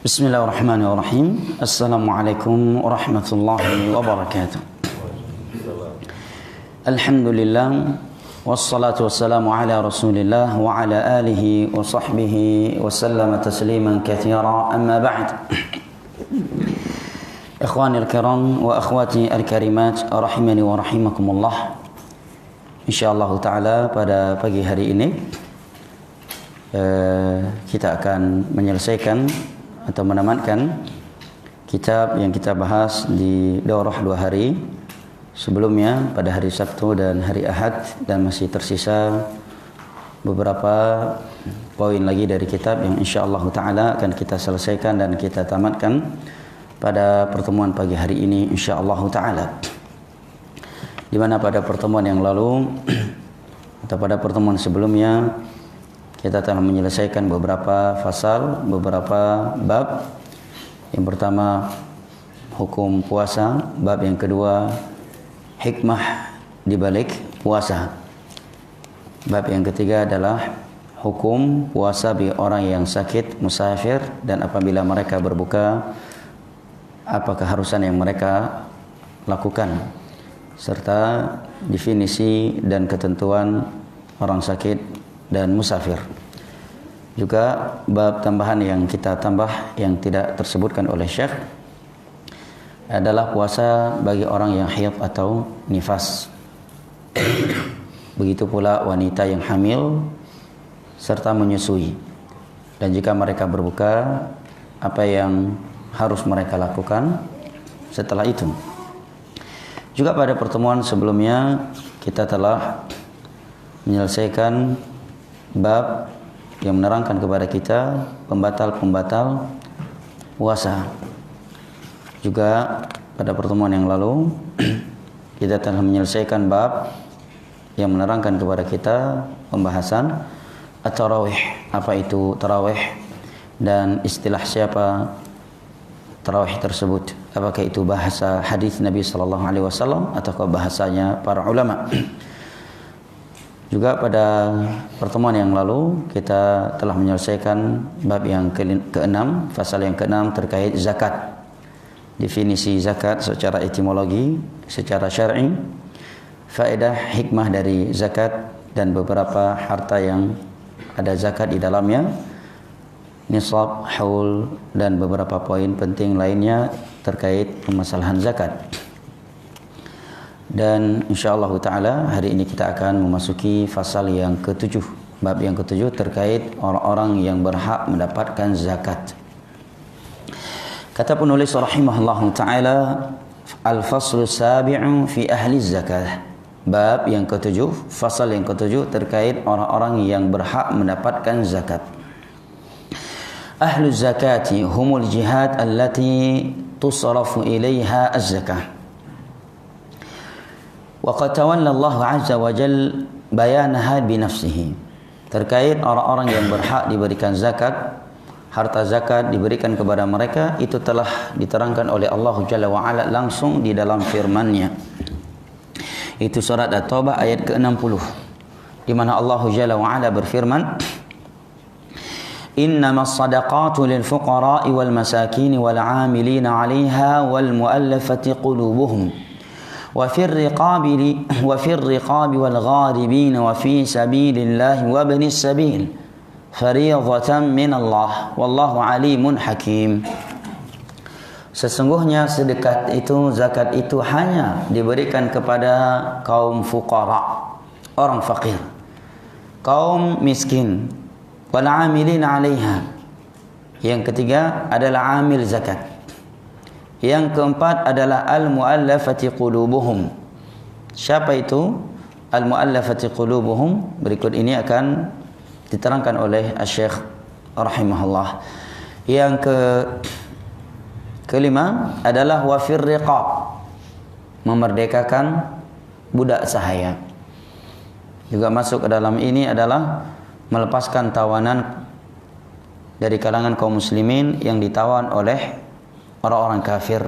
Bismillahirrahmanirrahim. Assalamualaikum warahmatullahi wabarakatuh. Alhamdulillah, wassalatu wassalamu ala rasulillah wa ala alihi wa sahbihi wa sallama tasliman katsira, amma ba'd. Ikhwani al-kiram wa akhwati al-karimat, rahimani wa rahimakumullah. Insyaallah ta'ala pada pagi hari ini kita akan menyelesaikan atau menamatkan kitab yang kita bahas di daurah 2 hari sebelumnya pada hari Sabtu dan hari Ahad, dan masih tersisa beberapa poin lagi dari kitab yang insyaallah ta'ala akan kita selesaikan dan kita tamatkan pada pertemuan pagi hari ini insyaallah ta'ala. Di mana pada pertemuan yang lalu atau pada pertemuan sebelumnya kita telah menyelesaikan beberapa fasal, beberapa bab. Yang pertama hukum puasa, bab yang kedua hikmah di balik puasa. Bab yang ketiga adalah hukum puasa bagi orang yang sakit, musafir, dan apabila mereka berbuka apa keharusan yang mereka lakukan, serta definisi dan ketentuan orang sakit dan musafir. Juga bab tambahan yang kita tambah yang tidak tersebutkan oleh Syekh adalah puasa bagi orang yang haid atau nifas. Begitu pula wanita yang hamil serta menyusui. Dan jika mereka berbuka, apa yang harus mereka lakukan setelah itu. Juga pada pertemuan sebelumnya kita telah menyelesaikan bab yang menerangkan kepada kita pembatal-pembatal puasa. Juga pada pertemuan yang lalu kita telah menyelesaikan bab yang menerangkan kepada kita pembahasan at-tarawih. Apa itu tarawih dan istilah siapa tarawih tersebut? Apakah itu bahasa hadis Nabi sallallahu alaihi wasallam ataukah bahasanya para ulama? Juga pada pertemuan yang lalu kita telah menyelesaikan bab yang ke-6, fasal yang ke-6 terkait zakat. Definisi zakat secara etimologi, secara syar'i, faedah hikmah dari zakat dan beberapa harta yang ada zakat di dalamnya, nisab, haul, dan beberapa poin penting lainnya terkait permasalahan zakat. Dan insyaallah ta'ala hari ini kita akan memasuki fasal yang ke-7, bab yang ke-7 terkait orang-orang yang berhak mendapatkan zakat. Kata penulis rahimahullah ta'ala, al-faslu sabi'u fi ahli zakat. Bab yang ke-7, fasal yang ke-7 terkait orang-orang yang berhak mendapatkan zakat. Ahlu zakati humul jihad allati tusrafu ilaiha az-zakah. Waqad tawalla Allah azza wa jal bayanaha binafsihi. Terkait orang-orang yang berhak diberikan zakat, harta zakat diberikan kepada mereka, itu telah diterangkan oleh Allah Jalla wa Ala langsung di dalam firman-Nya. Itu surat At-Taubah ayat ke-60, di mana Allah Jalla wa Ala berfirman, innamas sadaqatu lil fuqara'i wal masakin wal 'amilina 'alaiha wal mu'allafati qulubuhum وفي الرقاب والغاربين وفي سبيل الله وابن السبيل فريضة من الله والله عليم حكيم. Sesungguhnya sedekah itu, zakat itu hanya diberikan kepada kaum fuqara, orang fakir, kaum miskin, wal 'amilina 'alaiha. Yang ketiga adalah amil zakat. Yang keempat adalah al-mu'allafati qulubuhum. Siapa itu al-mu'allafati qulubuhum? Berikut ini akan diterangkan oleh Syekh rahimahullah. Yang kelima adalah wafir riqab, memerdekakan budak sahaya. Juga masuk ke dalam ini adalah melepaskan tawanan dari kalangan kaum muslimin yang ditawan oleh orang-orang kafir.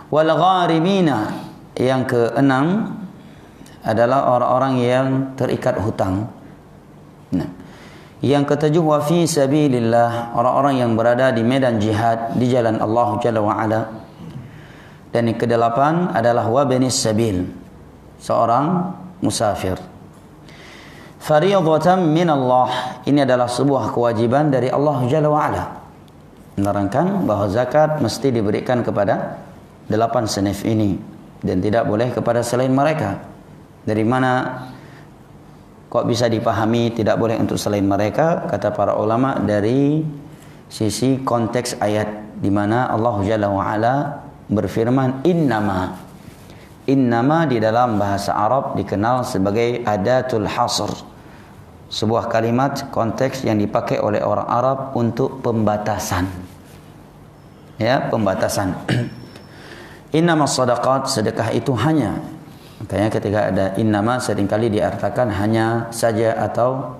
Wal gharimina, yang keenam adalah orang-orang yang terikat hutang. Nah, Yang ketujuh, wa fi sabilillah, orang-orang yang berada di medan jihad di jalan Allah Jalla wa Ala. Dan yang kedelapan adalah wa banis sabil, seorang musafir. Fariidatan min Allah, ini adalah sebuah kewajiban dari Allah Jalla wa Ala. Menerangkan bahwa zakat mesti diberikan kepada 8 senif ini dan tidak boleh kepada selain mereka. Dari mana kok bisa dipahami tidak boleh untuk selain mereka? Kata para ulama, dari sisi konteks ayat di mana Allah Jalla wa Ala berfirman innama. Innama di dalam bahasa Arab dikenal sebagai adatul hasr, sebuah kalimat konteks yang dipakai oleh orang Arab untuk pembatasan. Ya, pembatasan. Innamas sadaqat, sedekah itu hanya. Makanya ketika ada innama seringkali diartikan hanya saja atau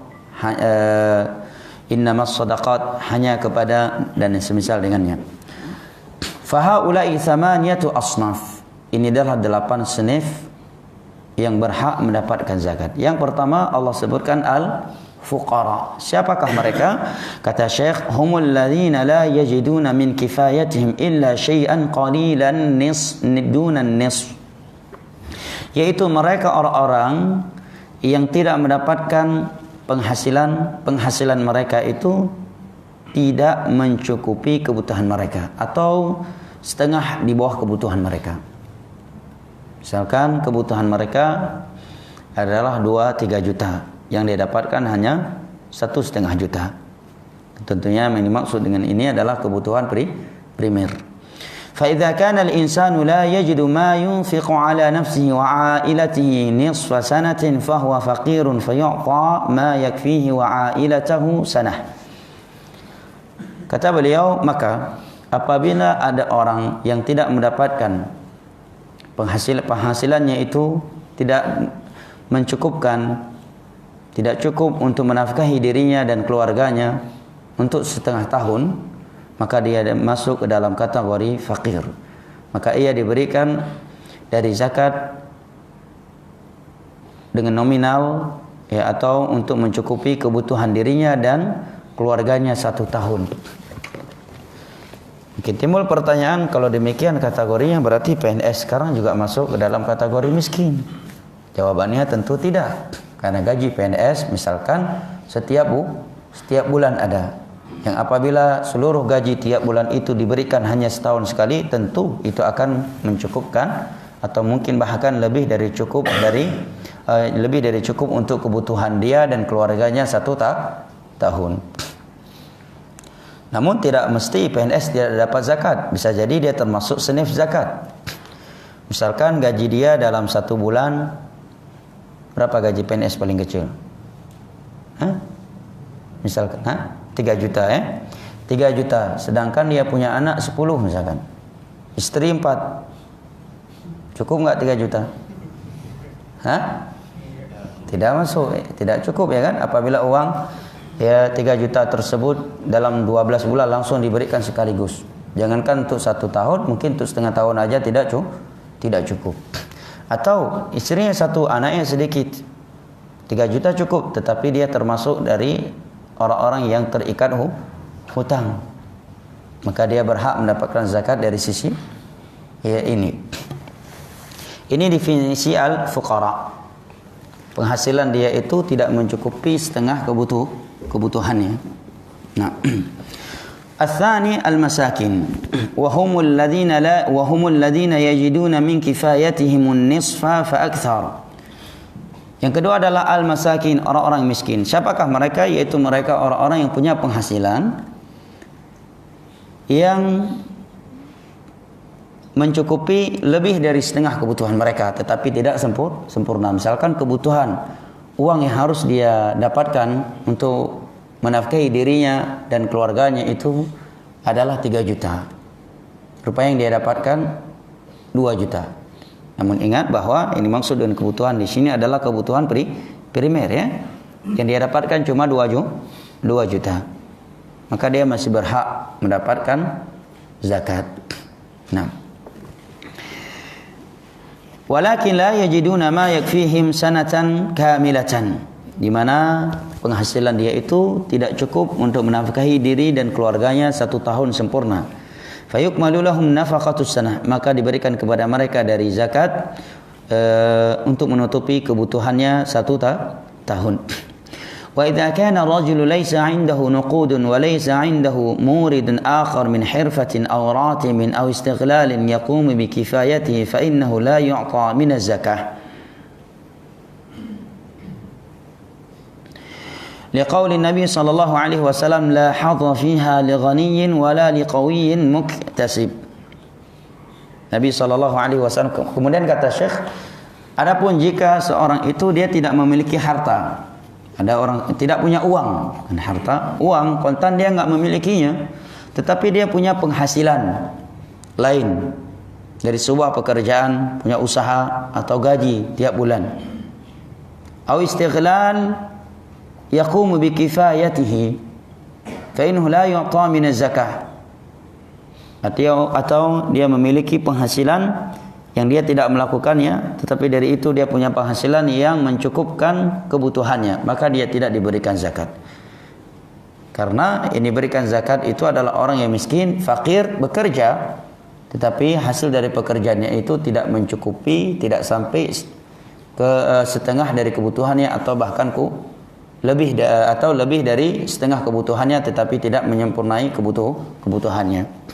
innamas sadaqat, hanya kepada, dan semisal dengannya. Fahaula'i thamaniyatu asnaf, ini adalah 8 senif yang berhak mendapatkan zakat. Yang pertama Allah sebutkan al-fuqara. Siapakah mereka? Kata Syekh, humul ladzina la yajiduna min kifayatihim illa syai'an qalilan dunan nisf, yaitu mereka orang-orang yang tidak mendapatkan penghasilan mereka itu tidak mencukupi kebutuhan mereka atau setengah di bawah kebutuhan mereka. Misalkan kebutuhan mereka adalah 2-3 juta, yang dia dapatkan hanya 1,5 juta. Tentunya yang dimaksud dengan ini adalah kebutuhan primer. فإذا كان الإنسان لا يجد ما ينفق على نفسه وعائلته نصف سنة فهو فقير فيعطى ما يكفيه وعائلته سنة. Kata beliau, maka apabila ada orang yang tidak mendapatkan penghasilannya itu tidak mencukupkan, tidak cukup untuk menafkahi dirinya dan keluarganya untuk setengah tahun, maka dia masuk ke dalam kategori fakir. Maka ia diberikan dari zakat dengan nominal, ya, atau untuk mencukupi kebutuhan dirinya dan keluarganya 1 tahun. Mungkin timbul pertanyaan, kalau demikian kategorinya berarti PNS sekarang juga masuk ke dalam kategori miskin? Jawabannya tentu tidak. Karena gaji PNS misalkan setiap bulan ada. Yang apabila seluruh gaji tiap bulan itu diberikan hanya setahun sekali, tentu itu akan mencukupkan atau mungkin bahkan lebih dari cukup untuk kebutuhan dia dan keluarganya 1 tahun. Namun tidak mesti PNS tidak dapat zakat. Bisa jadi dia termasuk senif zakat. Misalkan gaji dia dalam 1 bulan, berapa gaji PNS paling kecil? Misalkan 3 juta, 3 juta. Sedangkan dia punya anak 10 misalkan, istri 4. Cukup nggak 3 juta? Tidak masuk, tidak cukup, ya kan? Apabila uang 3 juta tersebut dalam 12 bulan langsung diberikan sekaligus. Jangankan untuk 1 tahun, mungkin untuk setengah tahun aja tidak cukup. Atau istrinya 1, anaknya sedikit, 3 juta cukup, tetapi dia termasuk dari orang-orang yang terikat hutang, maka dia berhak mendapatkan zakat dari sisi ini. Ini definisi al-fuqara. Penghasilan dia itu tidak mencukupi setengah kebutuhannya. Nah, الثاني المساكين وهم الذين يجدون من كفايتهم النصف فأكثر. Yang kedua adalah al-masakin, orang-orang miskin. Siapakah mereka? Yaitu mereka orang-orang yang punya penghasilan yang mencukupi lebih dari setengah kebutuhan mereka, tetapi tidak sempurna. Misalkan kebutuhan uang yang harus dia dapatkan untuk menafkahi dirinya dan keluarganya itu adalah 3 juta. Rupanya yang dia dapatkan 2 juta. Namun ingat bahwa ini maksud dengan kebutuhan di sini adalah kebutuhan primer, ya. Yang dia dapatkan cuma 2 juta. Maka dia masih berhak mendapatkan zakat. Nah. Walakin la yajiduna ma yakfihim sanatan kamilatan. Di mana penghasilan dia itu tidak cukup untuk menafkahi diri dan keluarganya 1 tahun sempurna. Fayukmalu lahum nafaqatus sanah, maka diberikan kepada mereka dari zakat untuk menutupi kebutuhannya 1 tahun. Wa idza kana ar-rajulu laysa 'indahu nuqudun wa laysa 'indahu muridun akhar min hirfatin aw ratimin aw istighlalin yaqumu bi kifayatihi fa innahu la yu'ta min az-zakah. لقول النبي صلى الله عليه وسلم لا حظ فيها لغني ولا لقوي مكتسب. Nabi sallallahu alaihi wasallam kemudian kata Syekh, adapun jika seorang itu dia tidak memiliki harta, ada orang tidak punya uang, bukan harta, uang kontan dia enggak memilikinya, tetapi dia punya penghasilan lain dari sebuah pekerjaan, punya usaha atau gaji tiap bulan. Au istighlal yaqumu bi kifayatihi fa innahu la yu'ta min az-zakah. Atau dia memiliki penghasilan yang dia tidak melakukannya, tetapi dari itu dia punya penghasilan yang mencukupkan kebutuhannya, maka dia tidak diberikan zakat. Karena yang diberikan zakat itu adalah orang yang miskin, fakir, bekerja, tetapi hasil dari pekerjaannya itu tidak mencukupi, tidak sampai ke setengah dari kebutuhannya, atau bahkan lebih dari setengah kebutuhannya, tetapi tidak menyempurnai kebutuhannya.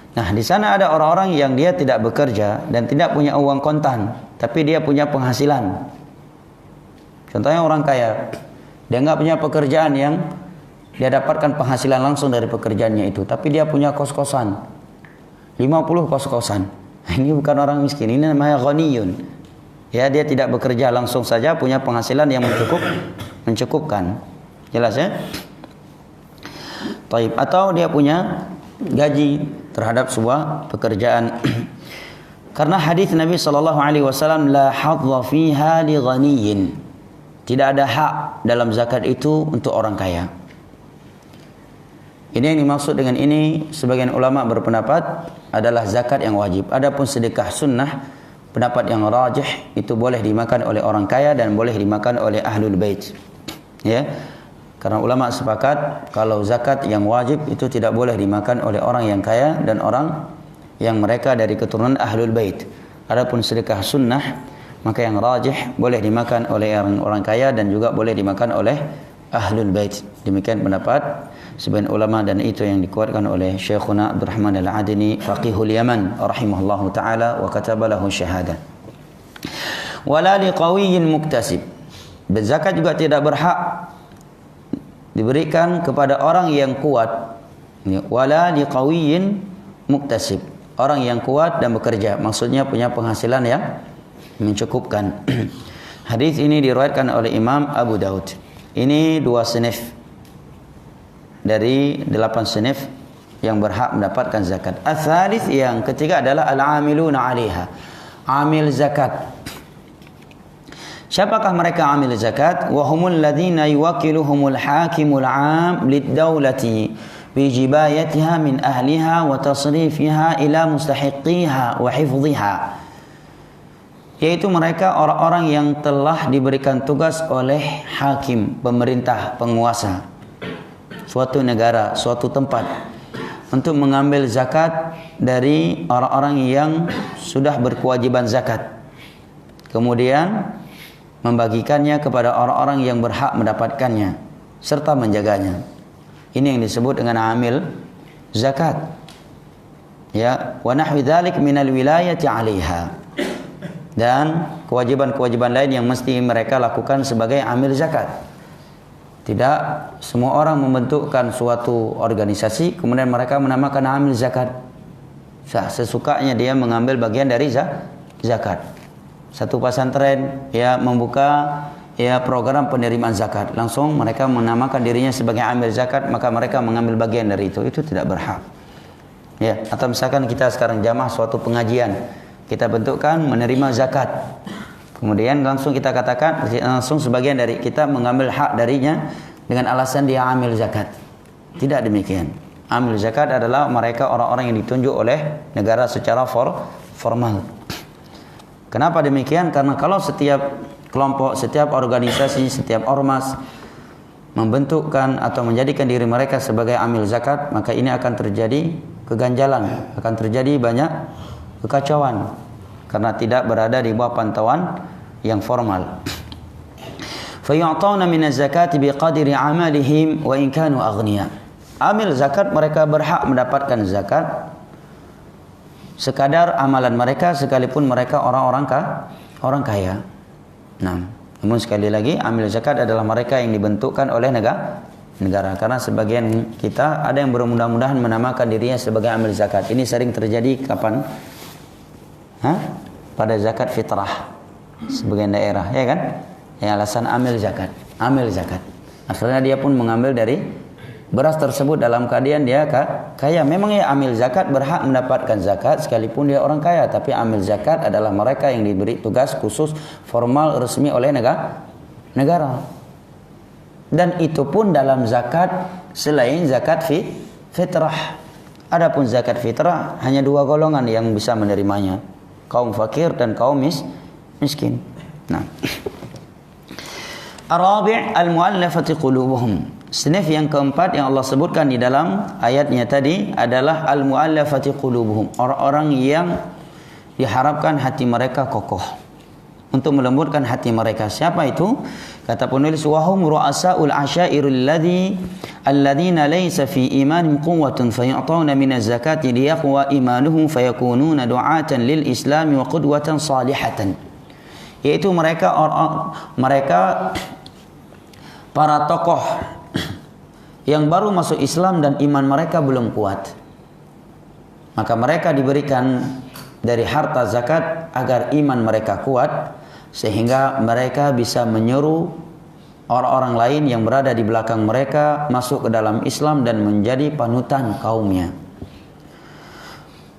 Nah, di sana ada orang-orang yang dia tidak bekerja dan tidak punya uang kontan, tapi dia punya penghasilan. Contohnya orang kaya, dia enggak punya pekerjaan yang dia dapatkan penghasilan langsung dari pekerjaannya itu, tapi dia punya kos-kosan, 50 kos-kosan. Ini bukan orang miskin, ini namanya ghaniyun. Ya, dia tidak bekerja langsung saja punya penghasilan yang mencukupkan. Jelas ya? Taib. Atau dia punya gaji terhadap sebuah pekerjaan. Karena hadis Nabi sallallahu alaihi wasallam la hadza fiha li ghaniyyin. Tidak ada hak dalam zakat itu untuk orang kaya. Ini yang dimaksud dengan ini, sebagian ulama berpendapat adalah zakat yang wajib. Adapun sedekah sunnah, pendapat yang rajih itu boleh dimakan oleh orang kaya dan boleh dimakan oleh ahlul bait. Ya. Karena ulama sepakat kalau zakat yang wajib itu tidak boleh dimakan oleh orang yang kaya dan orang yang mereka dari keturunan ahlul bait. Adapun sedekah sunnah, maka yang rajih boleh dimakan oleh orang kaya dan juga boleh dimakan oleh ahlul bait. Demikian pendapat sebagian ulama, dan itu yang dikuatkan oleh Syekhuna Abdurrahman Al-Adini faqihul Yaman rahimahullahu taala wa kataba lahu syahadah. Wala liqawiyyin muktasib. Zakat juga tidak berhak diberikan kepada orang yang kuat. Wala liqawiyyin muktasib. Orang yang kuat dan bekerja, maksudnya punya penghasilan yang mencukupkan. Hadis ini diriwayatkan oleh Imam Abu Daud. Ini 2 sinif dari 8 sinif yang berhak mendapatkan zakat. Ats-tsalits, yang ketiga adalah al-amiluna 'alaiha. Amil zakat. Siapakah mereka amil zakat? Wa humul ladzina yuwakkiluhumul hakimul 'am lid-daulati bi jibayatiha min ahliha wa tasrifiha ila mustahiqiha wa hifdhiha. Yaitu mereka orang-orang yang telah diberikan tugas oleh hakim, pemerintah, penguasa suatu negara, suatu tempat, untuk mengambil zakat dari orang-orang yang sudah berkewajiban zakat, kemudian membagikannya kepada orang-orang yang berhak mendapatkannya serta menjaganya. Ini yang disebut dengan amil zakat. Ya, wa nahwi dzalik minal wilayati 'alaiha. Dan kewajiban-kewajiban lain yang mesti mereka lakukan sebagai amil zakat. Tidak semua orang membentukkan suatu organisasi kemudian mereka menamakan amil zakat. Sesukanya dia mengambil bagian dari zakat. Satu pesantren ya membuka ya program penerimaan zakat, langsung mereka menamakan dirinya sebagai amil zakat, maka mereka mengambil bagian dari itu tidak berhak. Ya, atau misalkan kita sekarang jamaah suatu pengajian, kita bentukkan menerima zakat. Kemudian langsung kita katakan, langsung sebagian dari kita mengambil hak darinya dengan alasan dia amil zakat. Tidak demikian. Amil zakat adalah mereka orang-orang yang ditunjuk oleh negara secara formal. Kenapa demikian? Karena kalau setiap kelompok, setiap organisasi, setiap ormas membentukkan atau menjadikan diri mereka sebagai amil zakat, maka ini akan terjadi keganjalan, akan terjadi banyak kekacauan karena tidak berada di bawah pantauan yang formal. Fayu'tawna minaz zakati biqadri amalihim wa in kanu aghniya. Amil zakat mereka berhak mendapatkan zakat sekadar amalan mereka sekalipun mereka orang kaya. Nah, namun sekali lagi amil zakat adalah mereka yang dibentukkan oleh negara. Karena sebagian kita ada yang bermudah-mudahan menamakan dirinya sebagai amil zakat. Ini sering terjadi kapan? Pada zakat fitrah sebagian daerah, ya kan? Yang alasan amil zakat. Akhirnya dia pun mengambil dari beras tersebut dalam keadaan dia kaya. Memang ya amil zakat berhak mendapatkan zakat sekalipun dia orang kaya, tapi amil zakat adalah mereka yang diberi tugas khusus formal resmi oleh negara. Dan itu pun dalam zakat selain zakat fitrah. Adapun zakat fitrah hanya dua golongan yang bisa menerimanya, kaum fakir dan kaum miskin. Nah, Ar-rabi' al-mu'allafati qulubuhum. Sinif yang keempat yang Allah sebutkan di dalam ayatnya tadi adalah al-mu'allafati qulubuhum. Orang-orang yang diharapkan hati mereka kokoh, untuk melembutkan hati mereka. Siapa itu? Kata penulis, wahum ru'asa'ul asyairul alladhina laysa fi imanim quwwatun fayu'tawna minaz zakati liyaqwa imanuhum fayakununa du'atan lil islami wa qudwatan salihatan. Yaitu mereka para tokoh yang baru masuk Islam dan iman mereka belum kuat. Maka mereka diberikan dari harta zakat agar iman mereka kuat, sehingga mereka bisa menyeru orang-orang lain yang berada di belakang mereka masuk ke dalam Islam dan menjadi panutan kaumnya.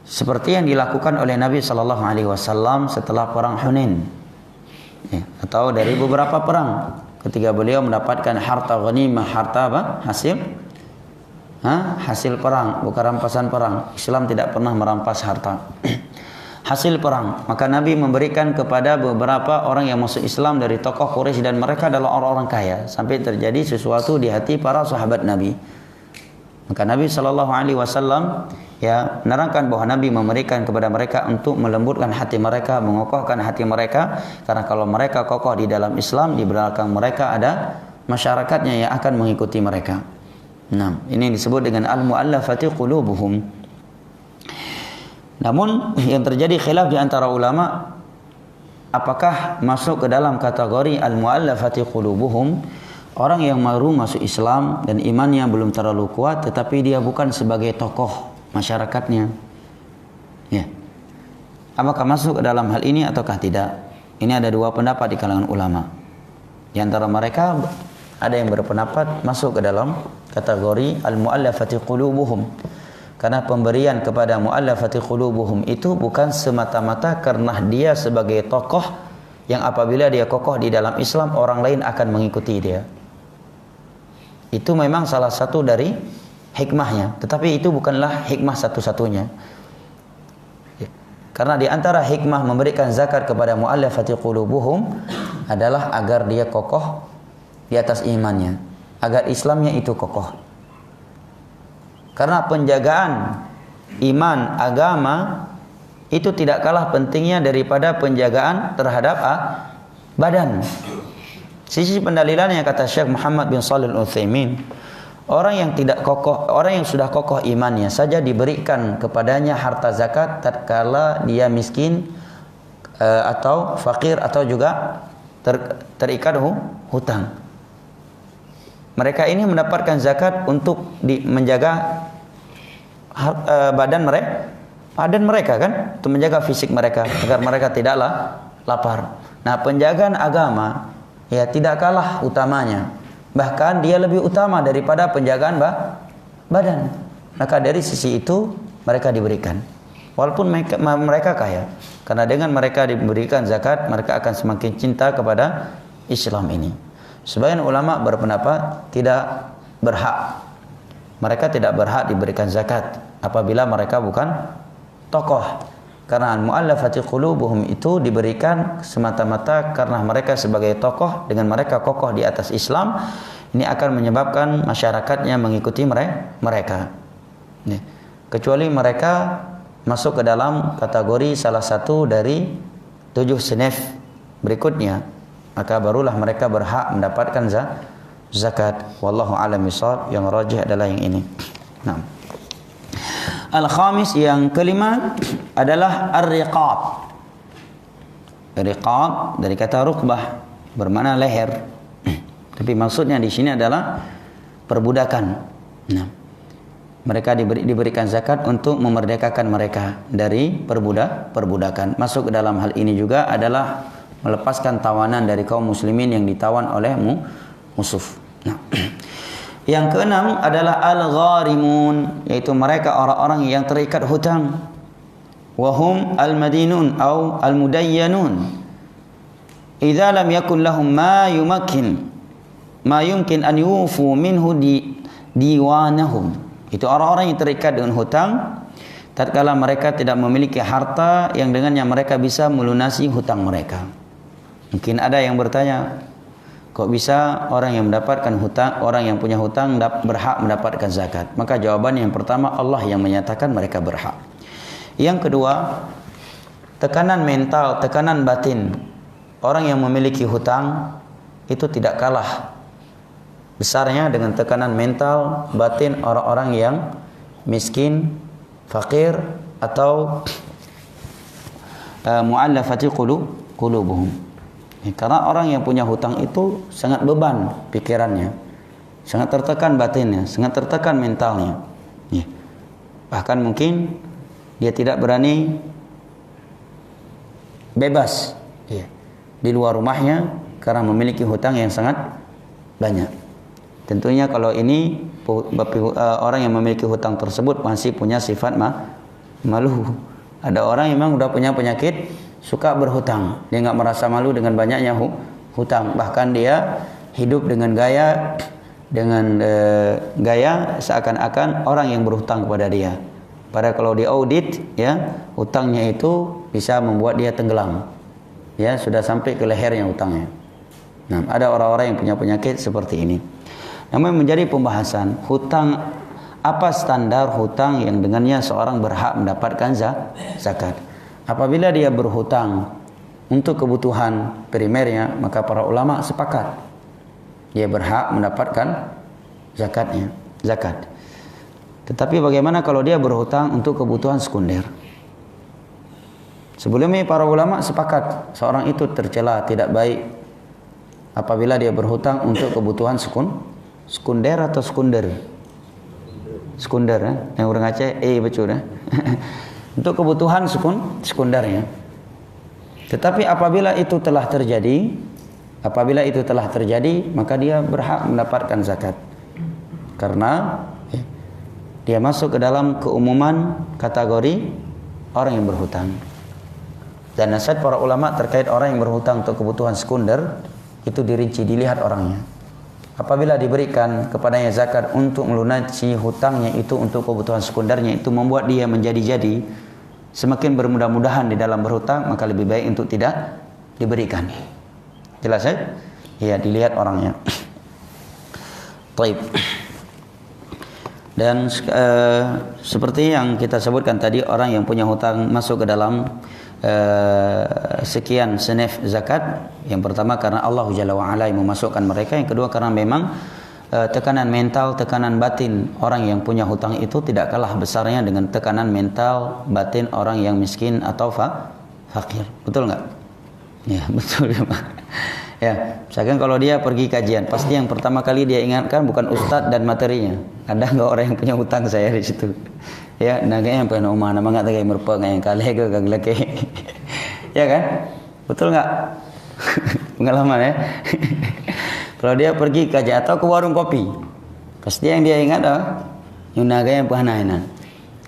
Seperti yang dilakukan oleh Nabi sallallahu alaihi wasallam setelah perang Hunain, atau dari beberapa perang. Ketika beliau mendapatkan harta ghanimah, harta apa? Hasil perang, bukan rampasan perang. Islam tidak pernah merampas harta. Hasil perang. Maka Nabi memberikan kepada beberapa orang yang masuk Islam dari tokoh Quraisy, dan mereka adalah orang-orang kaya, sampai terjadi sesuatu di hati para sahabat Nabi. Maka Nabi SAW menerangkan bahwa Nabi memberikan kepada mereka untuk melembutkan hati mereka, mengokohkan hati mereka, karena kalau mereka kokoh di dalam Islam, di belakang mereka ada masyarakatnya yang akan mengikuti mereka. Nah, ini disebut dengan al-mu'allafati qulubuhum. Namun yang terjadi khilaf di antara ulama, apakah masuk ke dalam kategori al-mu'allafati qulubuhum orang yang baru masuk Islam dan imannya belum terlalu kuat, tetapi dia bukan sebagai tokoh masyarakatnya, apakah masuk ke dalam hal ini ataukah tidak? Ini ada dua pendapat di kalangan ulama. Di antara mereka ada yang berpendapat masuk ke dalam kategori al-mu'allafati qulubuhum, karena pemberian kepada mu'allafati qulubuhum itu bukan semata-mata karena dia sebagai tokoh yang apabila dia kokoh di dalam Islam, orang lain akan mengikuti dia. Itu memang salah satu dari hikmahnya, tetapi itu bukanlah hikmah satu-satunya. Karena di antara hikmah memberikan zakat kepada mu'allafati qulubuhum adalah agar dia kokoh di atas imannya, agar Islamnya itu kokoh. Karena penjagaan iman, agama itu tidak kalah pentingnya daripada penjagaan terhadap badan. Sisi pendalilannya, kata Syekh Muhammad bin Shalih Al-Utsaimin, orang yang tidak kokoh, orang yang sudah kokoh imannya saja diberikan kepadanya harta zakat tatkala dia miskin atau fakir atau juga terikat hutang. Mereka ini mendapatkan zakat untuk menjaga badan mereka kan, untuk menjaga fisik mereka agar mereka tidaklah lapar. Nah, penjagaan agama tidak kalah utamanya, bahkan dia lebih utama daripada penjagaan badan. Maka dari sisi itu mereka diberikan, walaupun mereka kaya, karena dengan mereka diberikan zakat, mereka akan semakin cinta kepada Islam ini. Sebagian ulama berpendapat tidak berhak, mereka tidak berhak diberikan zakat apabila mereka bukan tokoh. Karena al-mu'allafati qulubuhum itu diberikan semata-mata karena mereka sebagai tokoh, dengan mereka kokoh di atas Islam, ini akan menyebabkan masyarakatnya mengikuti mereka. Kecuali mereka masuk ke dalam kategori salah satu dari 7 sinif berikutnya, maka barulah mereka berhak mendapatkan zakat. Wallahu a'lam bishawab. Yang rajih adalah yang ini. Nah, al-khamis, yang kelima adalah ar-riqab. Riqab dari kata rukbah, bermakna leher. Tapi maksudnya di sini adalah perbudakan. Nah, mereka diberikan zakat untuk memerdekakan mereka dari perbudakan. Masuk ke dalam hal ini juga adalah melepaskan tawanan dari kaum muslimin yang ditawan oleh musuh. Nah, yang keenam adalah al-gharimun, yaitu mereka orang-orang yang terikat hutang. Wahum al-madinun atau al-mudayyanun. Idza lam yakun lahum ma yumkin an yufu minhu diwanahum. Itu orang-orang yang terikat dengan hutang tatkala mereka tidak memiliki harta yang dengannya mereka bisa melunasi hutang mereka. Mungkin ada yang bertanya, kok bisa orang yang mendapatkan hutang, orang yang punya hutang berhak mendapatkan zakat? Maka jawabannya yang pertama, Allah yang menyatakan mereka berhak. Yang kedua, tekanan mental, tekanan batin. Orang yang memiliki hutang itu tidak kalah besarnya dengan tekanan mental, batin orang-orang yang miskin, fakir, atau mu'allafati qulubuhum. Karena orang yang punya hutang itu sangat beban pikirannya, sangat tertekan batinnya, sangat tertekan mentalnya. Bahkan mungkin dia tidak berani bebas di luar rumahnya karena memiliki hutang yang sangat banyak. Tentunya kalau ini orang yang memiliki hutang tersebut masih punya sifat malu. Ada orang yang memang sudah punya penyakit suka berhutang, dia nggak merasa malu dengan banyaknya hutang. Bahkan dia hidup dengan gaya seakan-akan orang yang berhutang kepada dia. Padahal kalau diaudit, hutangnya itu bisa membuat dia tenggelam. Sudah sampai ke lehernya hutangnya. Nah, ada orang-orang yang punya penyakit seperti ini. Namun menjadi pembahasan hutang, apa standar hutang yang dengannya seorang berhak mendapatkan zakat. Apabila dia berhutang untuk kebutuhan primernya, maka para ulama sepakat dia berhak mendapatkan zakat. Tetapi bagaimana kalau dia berhutang untuk kebutuhan sekunder? Sebelumnya para ulama sepakat seorang itu tercela, tidak baik apabila dia berhutang untuk kebutuhan sekunder atau sekunder. Sekunder, yang orang Aceh betul untuk kebutuhan sekundernya. Tetapi apabila itu telah terjadi, maka dia berhak mendapatkan zakat. Karena dia masuk ke dalam keumuman kategori orang yang berhutang. Dan nasihat para ulama terkait orang yang berhutang untuk kebutuhan sekunder itu dirinci, dilihat orangnya. Apabila diberikan kepadanya zakat untuk melunasi hutangnya itu untuk kebutuhan sekundernya, itu membuat dia menjadi semakin bermudah-mudahan di dalam berhutang, maka lebih baik untuk tidak diberikan. Jelas ya? Ya, dilihat orangnya. Baik. Dan seperti yang kita sebutkan tadi, orang yang punya hutang masuk ke dalam sekian senif zakat. Yang pertama karena Allah Jalla wa'ala yang memasukkan mereka. Yang kedua karena memang tekanan mental, tekanan batin orang yang punya hutang itu tidak kalah besarnya dengan tekanan mental, batin orang yang miskin atau fakir. Betul nggak? Ya, betul ya, Pak. Ya, misalkan kalau dia pergi kajian, pasti yang pertama kali dia ingatkan bukan ustadz dan materinya. Ada nggak orang yang punya hutang saya di situ? Ya, naganya yang pengen umah, nama nggak tagay merpa yang kaleh ke kaglake. Ya kan? Betul nggak? Pengalaman ya. Kalau dia pergi kajian atau ke warung kopi, pasti yang dia ingat yung nagay yang pahanainan.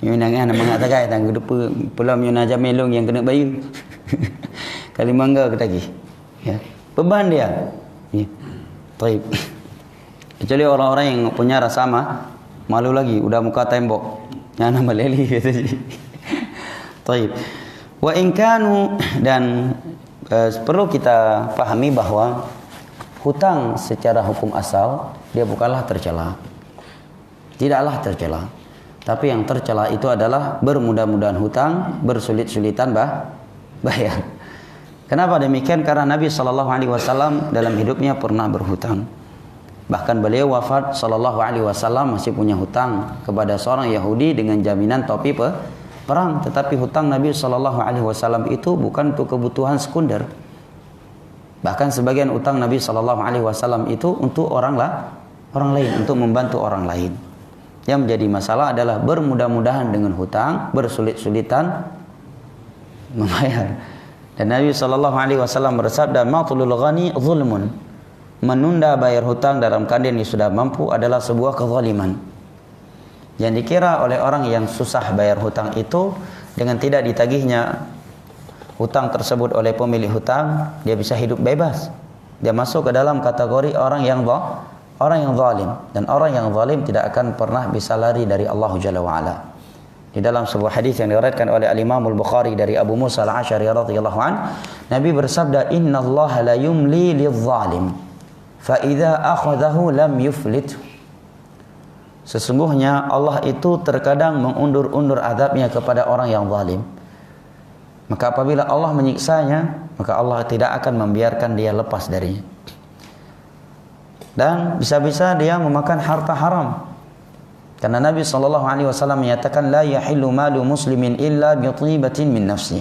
Yung nagay nama nggak tagay tang hidup pulam yung naja melong yang kena bayu. Kalimangga ketagi. Ya. Beban dia. Baik. Kecuali orang-orang yang punya rasa malu lagi, udah muka tembok. Yang nama leli gitu. Baik. Wa in kanu, dan perlu kita pahami bahwa hutang secara hukum asal dia bukanlah tercela. Tidaklah tercela. Tapi yang tercela itu adalah bermudah-mudahan hutang, bersulit-sulitan bayar. Kenapa demikian? Karena Nabi SAW dalam hidupnya pernah berhutang. Bahkan beliau wafat SAW masih punya hutang kepada seorang Yahudi dengan jaminan topi perang. Tetapi hutang Nabi SAW itu bukan untuk kebutuhan sekunder. Bahkan sebagian utang Nabi SAW itu untuk orang lain, untuk membantu orang lain. Yang menjadi masalah adalah bermudah-mudahan dengan hutang, bersulit-sulitan membayar. Dan Nabi SAW bersabda, "Matlul ghani zulmun." Menunda bayar hutang dalam keadaan yang sudah mampu adalah sebuah kezaliman. Yang dikira oleh orang yang susah bayar hutang itu dengan tidak ditagihnya hutang tersebut oleh pemilik hutang, dia bisa hidup bebas. Dia masuk ke dalam kategori orang yang zalim, dan orang yang zalim tidak akan pernah bisa lari dari Allah Jalla wa Ala. Di dalam sebuah hadis yang diriwayatkan oleh Al-Imam Al-Bukhari dari Abu Musa Al-Asy'ari radhiyallahu anhu, Nabi bersabda, "Innallaha la yumli lidh-dhalim, fa idza akhadhahu lam yuflit." Sesungguhnya Allah itu terkadang mengundur-undur azabnya kepada orang yang zalim. Maka apabila Allah menyiksanya, maka Allah tidak akan membiarkan dia lepas darinya. Dan bisa-bisa dia memakan harta haram. Karena Nabi SAW menyatakan, "La yahillu malu muslimin illa bi thibatin min nafsi."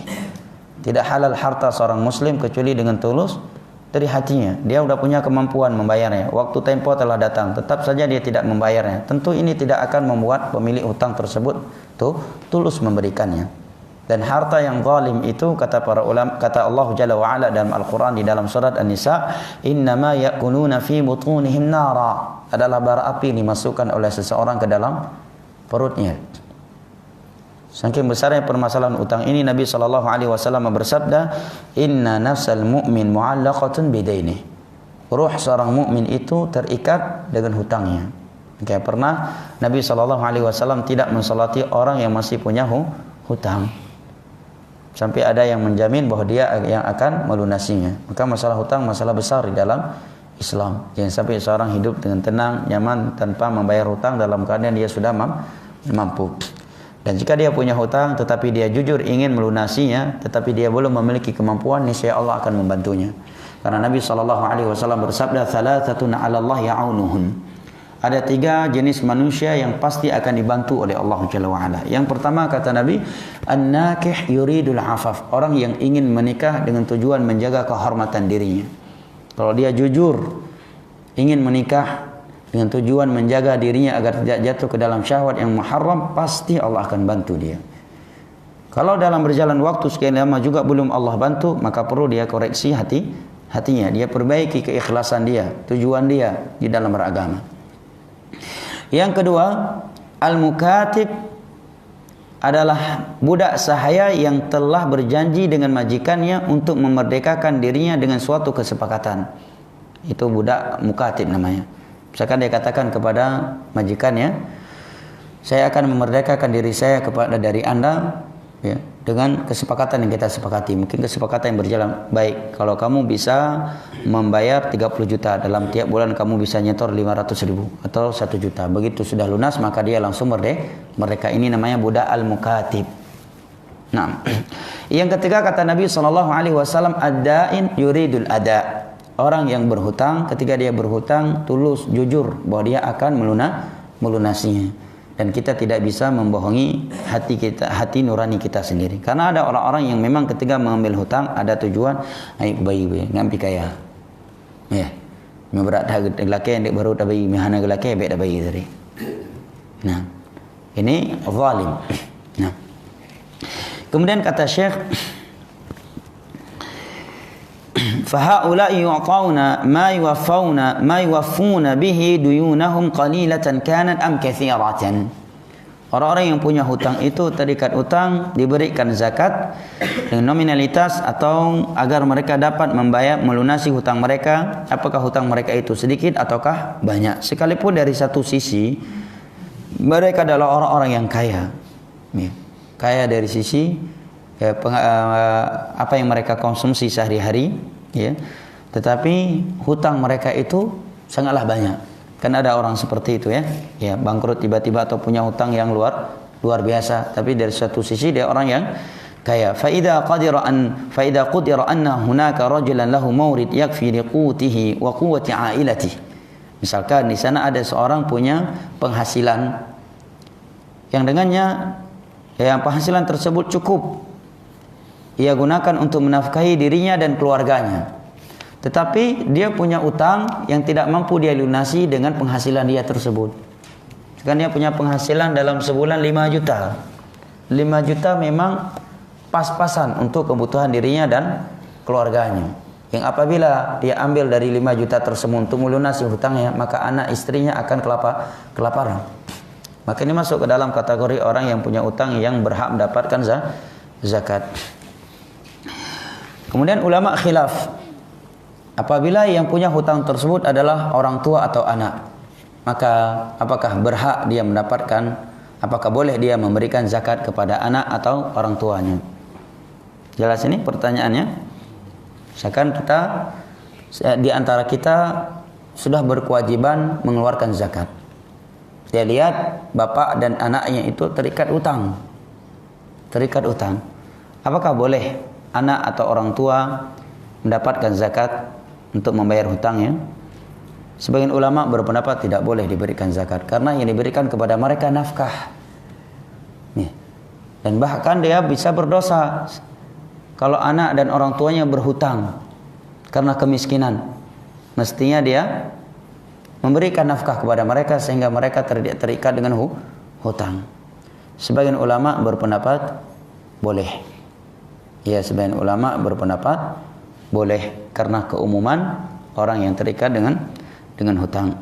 Tidak halal harta seorang muslim kecuali dengan tulus dari hatinya. Dia sudah punya kemampuan membayarnya. Waktu tempo telah datang, tetap saja dia tidak membayarnya. Tentu ini tidak akan membuat pemilik hutang tersebut tulus memberikannya. Dan harta yang zalim itu, kata para ulama, kata Allah Jalla wa Ala dalam Al-Quran di dalam surat An-Nisa, "Innama ya'kuluna fi butunihim nara." Adalah bara api dimasukkan oleh seseorang ke dalam perutnya. Saking besarnya permasalahan utang ini, Nabi SAW bersabda, "Inna nafsal mu'min mu'allaqatun bidaini." Ruh seorang mukmin itu terikat dengan hutangnya. Kayak pernah Nabi SAW tidak mensalati orang yang masih punya hutang. Sampai ada yang menjamin bahwa dia yang akan melunasinya. Maka masalah hutang masalah besar di dalam Islam. Jangan sampai seorang hidup dengan tenang, nyaman tanpa membayar hutang dalam keadaan dia sudah mampu. Dan jika dia punya hutang tetapi dia jujur ingin melunasinya, tetapi dia belum memiliki kemampuan, niscaya Allah akan membantunya. Karena Nabi SAW bersabda, "Thalathatun 'ala Allah ya'unuhun." Ada 3 jenis manusia yang pasti akan dibantu oleh Allah Jalla wa Ala. Yang pertama, kata Nabi, "An-nakih yuridul 'afaf." Orang yang ingin menikah dengan tujuan menjaga kehormatan dirinya. Kalau dia jujur ingin menikah dengan tujuan menjaga dirinya agar tidak jatuh ke dalam syahwat yang muharram, pasti Allah akan bantu dia. Kalau dalam berjalan waktu sekian lama juga belum Allah bantu, maka perlu dia koreksi hatinya. Dia perbaiki keikhlasan dia, tujuan dia di dalam beragama. Yang kedua, al-mukatib adalah budak sahaya yang telah berjanji dengan majikannya untuk memerdekakan dirinya dengan suatu kesepakatan. Itu budak mukatib namanya. Misalkan dia katakan kepada majikannya, "Saya akan memerdekakan diri saya dari Anda, ya, dengan kesepakatan yang kita sepakati." Mungkin kesepakatan yang berjalan baik. Kalau kamu bisa membayar 30 juta, dalam tiap bulan kamu bisa nyetor 500.000 atau 1 juta. Begitu sudah lunas, maka dia langsung merdeka. Ini namanya budak al-mukatib. Nah, yang ketiga kata Nabi SAW, "Ad-da'in yuridul ada." Orang yang berhutang, ketika dia berhutang tulus, jujur bahwa dia akan melunasinya. Dan kita tidak bisa membohongi hati nurani kita sendiri. Karena ada orang-orang yang memang ketika mengambil hutang ada tujuan, "Ayo bayi ngambil kaya." Ya. Memberat lelaki yang baru dah bayi, mihana lelaki baik dah bayi tadi. Nah, ini zalim. Nah. Kemudian kata Syekh, "Fahaula'i yu'tawna ma yuwaffuna bihi duyunahum qalilatan kanat am katsiratan." Orang-orang yang punya hutang itu terikat utang, diberikan zakat dengan nominalitas atau agar mereka dapat melunasi hutang mereka, apakah hutang mereka itu sedikit ataukah banyak. Sekalipun dari satu sisi mereka adalah orang-orang yang kaya. Ya. Kaya dari sisi apa yang mereka konsumsi sehari-hari, ya. Tetapi hutang mereka itu sangatlah banyak. Kan ada orang seperti itu, ya. Ya, bangkrut tiba-tiba atau punya hutang yang luar biasa, tapi dari satu sisi dia orang yang kaya. Fa idza qudira anna hunaka rajulan lahu mawrid yakfi liqutihi wa quwwati ailatihi. Misalkan di sana ada seorang punya penghasilan yang dengannya yang penghasilan tersebut cukup ia gunakan untuk menafkahi dirinya dan keluarganya. Tetapi dia punya utang yang tidak mampu dia lunasi dengan penghasilan dia tersebut. Kan dia punya penghasilan dalam sebulan 5 juta. 5 juta memang pas-pasan untuk kebutuhan dirinya dan keluarganya. Yang apabila dia ambil dari 5 juta tersebut untuk melunasi hutangnya, maka anak istrinya akan kelaparan. Maka ini masuk ke dalam kategori orang yang punya utang yang berhak mendapatkan zakat. Kemudian ulama khilaf, apabila yang punya hutang tersebut adalah orang tua atau anak, maka apakah berhak dia mendapatkan, apakah boleh dia memberikan zakat kepada anak atau orang tuanya? Jelas ini pertanyaannya. Misalkan kita, di antara kita sudah berkewajiban mengeluarkan zakat. Dia lihat bapak dan anaknya itu terikat utang. Apakah boleh anak atau orang tua mendapatkan zakat untuk membayar hutangnya? Sebagian ulama berpendapat tidak boleh diberikan zakat karena yang diberikan kepada mereka nafkah. Dan bahkan dia bisa berdosa kalau anak dan orang tuanya berhutang karena kemiskinan. Mestinya dia memberikan nafkah kepada mereka sehingga mereka terikat dengan hutang. Sebagian ulama berpendapat boleh. Ya, sebagian ulama berpendapat boleh karena keumuman orang yang terikat dengan hutang.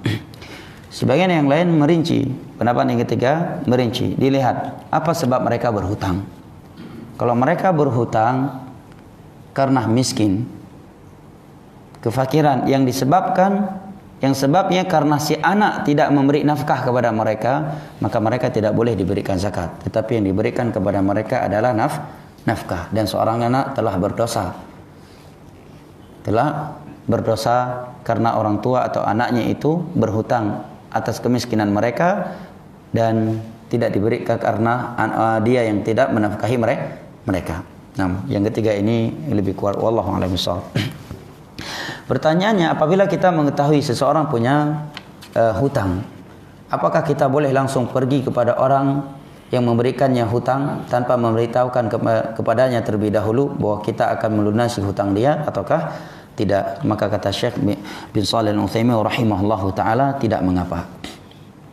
Sebagian yang lain merinci. Pendapat yang ketiga merinci, dilihat apa sebab mereka berhutang. Kalau mereka berhutang karena miskin, kefakiran yang sebabnya karena si anak tidak memberi nafkah kepada mereka, maka mereka tidak boleh diberikan zakat. Tetapi yang diberikan kepada mereka adalah nafkah. Dan seorang anak telah berdosa karena orang tua atau anaknya itu berhutang atas kemiskinan mereka dan tidak diberikan karena dia yang tidak menafkahi mereka. Nah, yang ketiga ini lebih kuat, wallahu a'lam bishawab. Pertanyaannya, apabila kita mengetahui seseorang punya hutang, apakah kita boleh langsung pergi kepada orang yang memberikannya hutang tanpa memberitahukan kepadanya terlebih dahulu bahwa kita akan melunasi hutang dia ataukah tidak? Maka kata Syekh bin Shalih Al-Utsaimin rahimahullahu taala, tidak mengapa.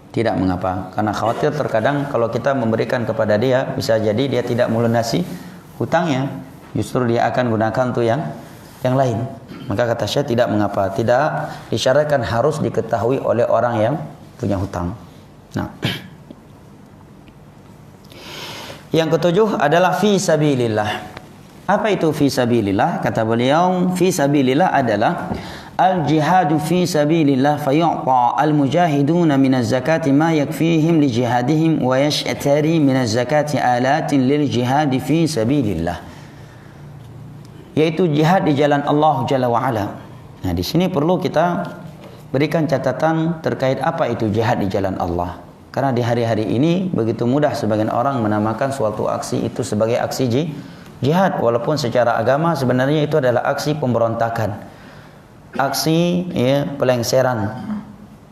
Tidak mengapa, karena khawatir terkadang kalau kita memberikan kepada dia, bisa jadi dia tidak melunasi hutangnya, justru dia akan gunakan untuk yang lain. Maka kata Syekh tidak mengapa, tidak disyaratkan harus diketahui oleh orang yang punya hutang. Nah, yang ketujuh adalah fi sabilillah. Apa itu fi sabilillah? Kata beliau, fi sabilillah adalah al-jihadu fi sabilillah fayu'ta al-mujahiduna minaz zakati ma yakfihim li jihadihim wa yashtari minaz zakati alatin lil jihadi fi sabilillah. Yaitu jihad di jalan Allah Jalla wa Ala. Nah, di sini perlu kita berikan catatan terkait apa itu jihad di jalan Allah. Karena di hari-hari ini begitu mudah sebagian orang menamakan suatu aksi itu sebagai aksi jihad, walaupun secara agama sebenarnya itu adalah aksi pemberontakan. Aksi pelengseran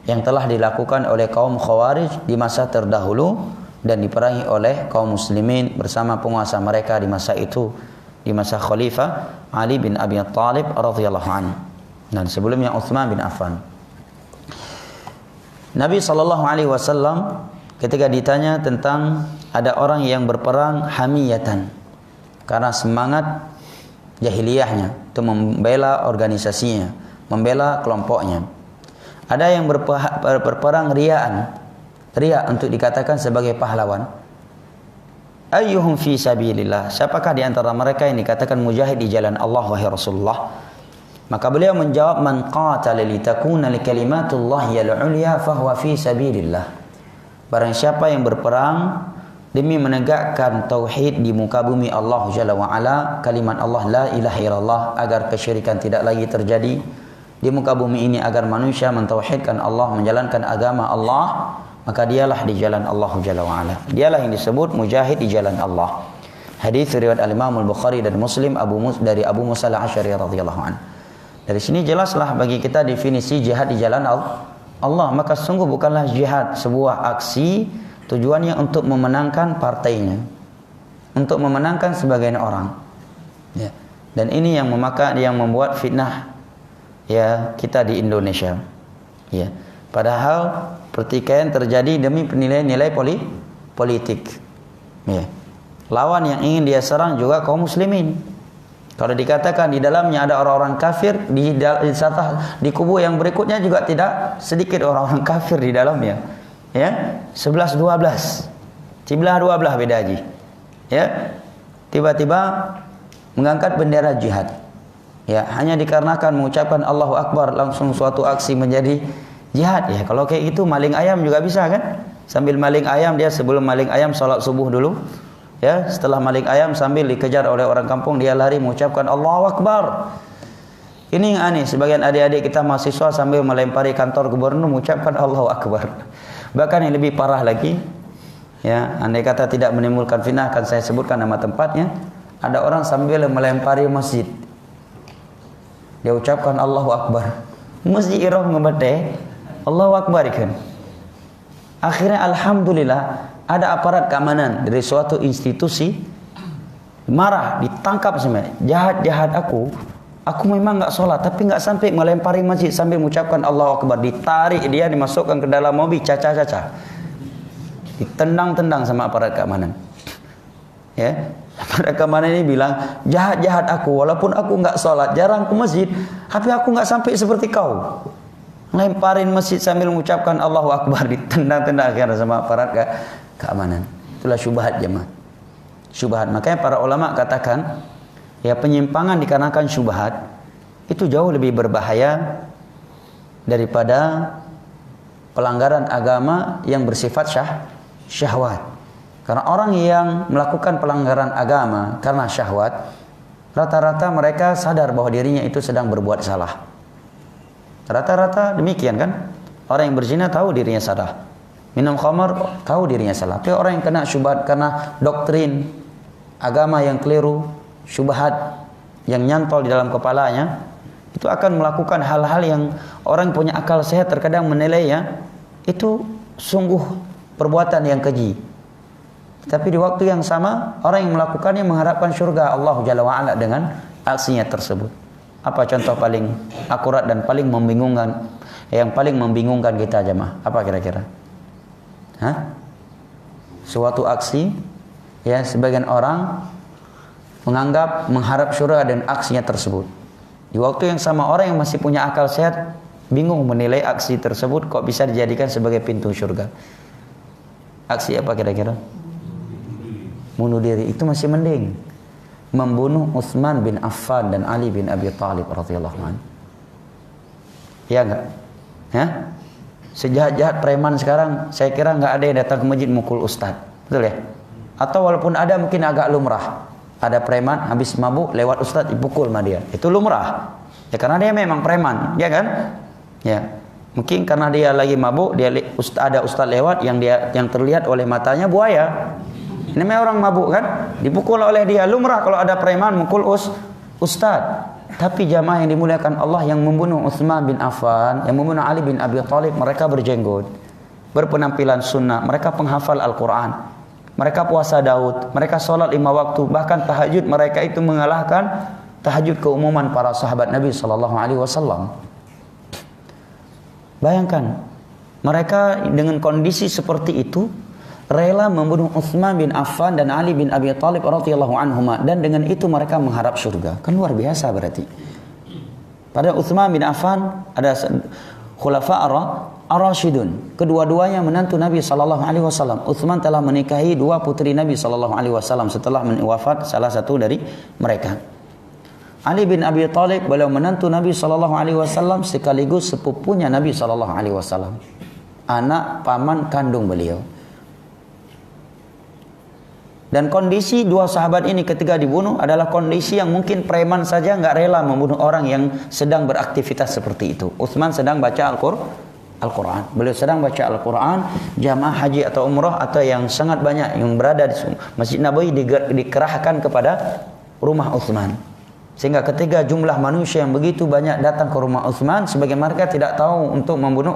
yang telah dilakukan oleh kaum Khawarij di masa terdahulu dan diperangi oleh kaum muslimin bersama penguasa mereka di masa itu, di masa Khalifah Ali bin Abi Thalib radhiyallahu anhu dan sebelumnya Utsman bin Affan. Nabi SAW ketika ditanya tentang ada orang yang berperang hamiyatan karena semangat jahiliyahnya untuk membela organisasinya, membela kelompoknya. Ada yang berperang riaan, ria untuk dikatakan sebagai pahlawan. Ayyuhum fi sabilillah, siapakah di antara mereka yang dikatakan mujahid di jalan Allah wahai Rasulullah? Maka beliau menjawab, man qatala litakuna likalimatullah yal ulya fahuwa fi sabilillah. Barang siapa yang berperang demi menegakkan tauhid di muka bumi Allah Jalla wa Ala, kalimat Allah la ilaha illallah, agar kesyirikan tidak lagi terjadi di muka bumi ini, agar manusia mentauhidkan Allah, menjalankan agama Allah, maka dialah di jalan Allah Jalla wa Ala. Dialah yang disebut mujahid di jalan Allah. Hadis riwayat Al-Imam Al-Bukhari dan Muslim dari Abu Musa Al-Asy'ari radhiyallahu anhu. Dari sini jelaslah bagi kita definisi jihad di jalan Allah. Maka sungguh bukanlah jihad sebuah aksi tujuannya untuk memenangkan partainya, untuk memenangkan sebagian orang. Ya. Dan ini yang membuat fitnah ya kita di Indonesia. Ya. Padahal pertikaian terjadi demi nilai-nilai politik. Ya. Lawan yang ingin dia serang juga kaum muslimin. Kalau dikatakan di dalamnya ada orang-orang kafir, di kubu yang berikutnya juga tidak sedikit orang-orang kafir di dalamnya. Ya, 11 12. Tibelah 12 beda haji. Ya. Tiba-tiba mengangkat bendera jihad. Ya, hanya dikarenakan mengucapkan Allahu Akbar langsung suatu aksi menjadi jihad. Ya, kalau kayak gitu maling ayam juga bisa kan? Sambil maling ayam, dia sebelum maling ayam salat subuh dulu. Ya, setelah maling ayam sambil dikejar oleh orang kampung, dia lari mengucapkan Allahu Akbar. Ini yang aneh, sebagian adik-adik kita mahasiswa sambil melempari kantor gubernur mengucapkan Allahu Akbar. Bahkan yang lebih parah lagi, ya, andai kata tidak menimbulkan fitnah akan saya sebutkan nama tempatnya. Ada orang sambil melempari masjid, dia ucapkan Allahu Akbar. Masjid Iroh ngebate Allahu Akbar kan. Akhirnya alhamdulillah ada aparat keamanan dari suatu institusi marah, ditangkap sebenarnya. Jahat aku memang enggak sholat, tapi enggak sampai melempari masjid sambil mengucapkan Allahu Akbar. Ditarik dia, dimasukkan ke dalam mobil, caca-caca, ditendang-tendang sama aparat keamanan. Ya, aparat keamanan ini bilang, jahat aku, walaupun aku enggak sholat, jarang ke masjid, tapi aku enggak sampai seperti kau lemparin masjid sambil mengucapkan Allahu Akbar, ditendang-tendang akhirnya sama aparat keamanan. Itulah syubhat jemaah. Syubhat. Makanya para ulama katakan, ya penyimpangan dikarenakan syubhat itu jauh lebih berbahaya daripada pelanggaran agama yang bersifat syahwat. Karena orang yang melakukan pelanggaran agama karena syahwat, rata-rata mereka sadar bahwa dirinya itu sedang berbuat salah. Rata-rata demikian kan? Orang yang berzina tahu dirinya salah. Minum khamar tahu dirinya salah. Tapi orang yang kena syubhat karena doktrin agama yang keliru, syubhat yang nyantol di dalam kepalanya, itu akan melakukan hal-hal yang orang punya akal sehat terkadang menilainya itu sungguh perbuatan yang keji. Tapi di waktu yang sama orang yang melakukannya mengharapkan syurga Allah Jalla wa'ala dengan aksinya tersebut. Apa contoh paling akurat dan paling membingungkan, yang paling membingungkan kita jemaah? Apa kira-kira? Suatu aksi, ya sebagian orang mengharap syurga dan aksinya tersebut. Di waktu yang sama orang yang masih punya akal sehat bingung menilai aksi tersebut kok bisa dijadikan sebagai pintu syurga. Aksi apa kira-kira? Bunuh diri. Itu masih mending. Membunuh Utsman bin Affan dan Ali bin Abi Thalib radhiyallahu anhu. Ya enggak? Ya? Sejahat-jahat preman sekarang, saya kira enggak ada yang datang ke masjid mukul ustaz. Betul ya? Atau walaupun ada mungkin agak lumrah. Ada preman habis mabuk lewat ustaz dipukul sama dia. Itu lumrah. Ya karena dia memang preman, ya kan? Ya. Mungkin karena dia lagi mabuk, ada ustaz lewat yang terlihat oleh matanya buaya. Ini memang orang mabuk kan? Dipukul oleh dia. Lumrah kalau ada preman mukul ustaz. Tapi jamaah yang dimuliakan Allah, yang membunuh Utsman bin Affan, yang membunuh Ali bin Abi Thalib, mereka berjenggot, berpenampilan sunnah, mereka penghafal Al-Quran, mereka puasa Daud, mereka sholat 5 waktu, bahkan tahajud mereka itu mengalahkan tahajud keumuman para sahabat Nabi SAW. Bayangkan, mereka dengan kondisi seperti itu rela membunuh Utsman bin Affan dan Ali bin Abi Thalib radhiyallahu anhuma, dan dengan itu mereka mengharap surga. Kan luar biasa berarti. Pada Utsman bin Affan ada khulafa ar-rasyidun, kedua-duanya menantu Nabi sallallahu alaihi wasallam. Utsman telah menikahi 2 putri Nabi sallallahu alaihi wasallam setelah wafat salah satu dari mereka. Ali bin Abi Thalib beliau menantu Nabi sallallahu alaihi wasallam sekaligus sepupunya Nabi sallallahu alaihi wasallam. Anak paman kandung beliau. Dan kondisi dua sahabat ini ketika dibunuh adalah kondisi yang mungkin preman saja nggak rela membunuh orang yang sedang beraktivitas seperti itu. Utsman sedang baca Al-Quran. Beliau sedang baca Al-Quran, jamaah haji atau umrah atau yang sangat banyak yang berada di Masjid Nabawi dikerahkan kepada rumah Utsman. Sehingga ketika jumlah manusia yang begitu banyak datang ke rumah Utsman, sebagian mereka tidak tahu untuk membunuh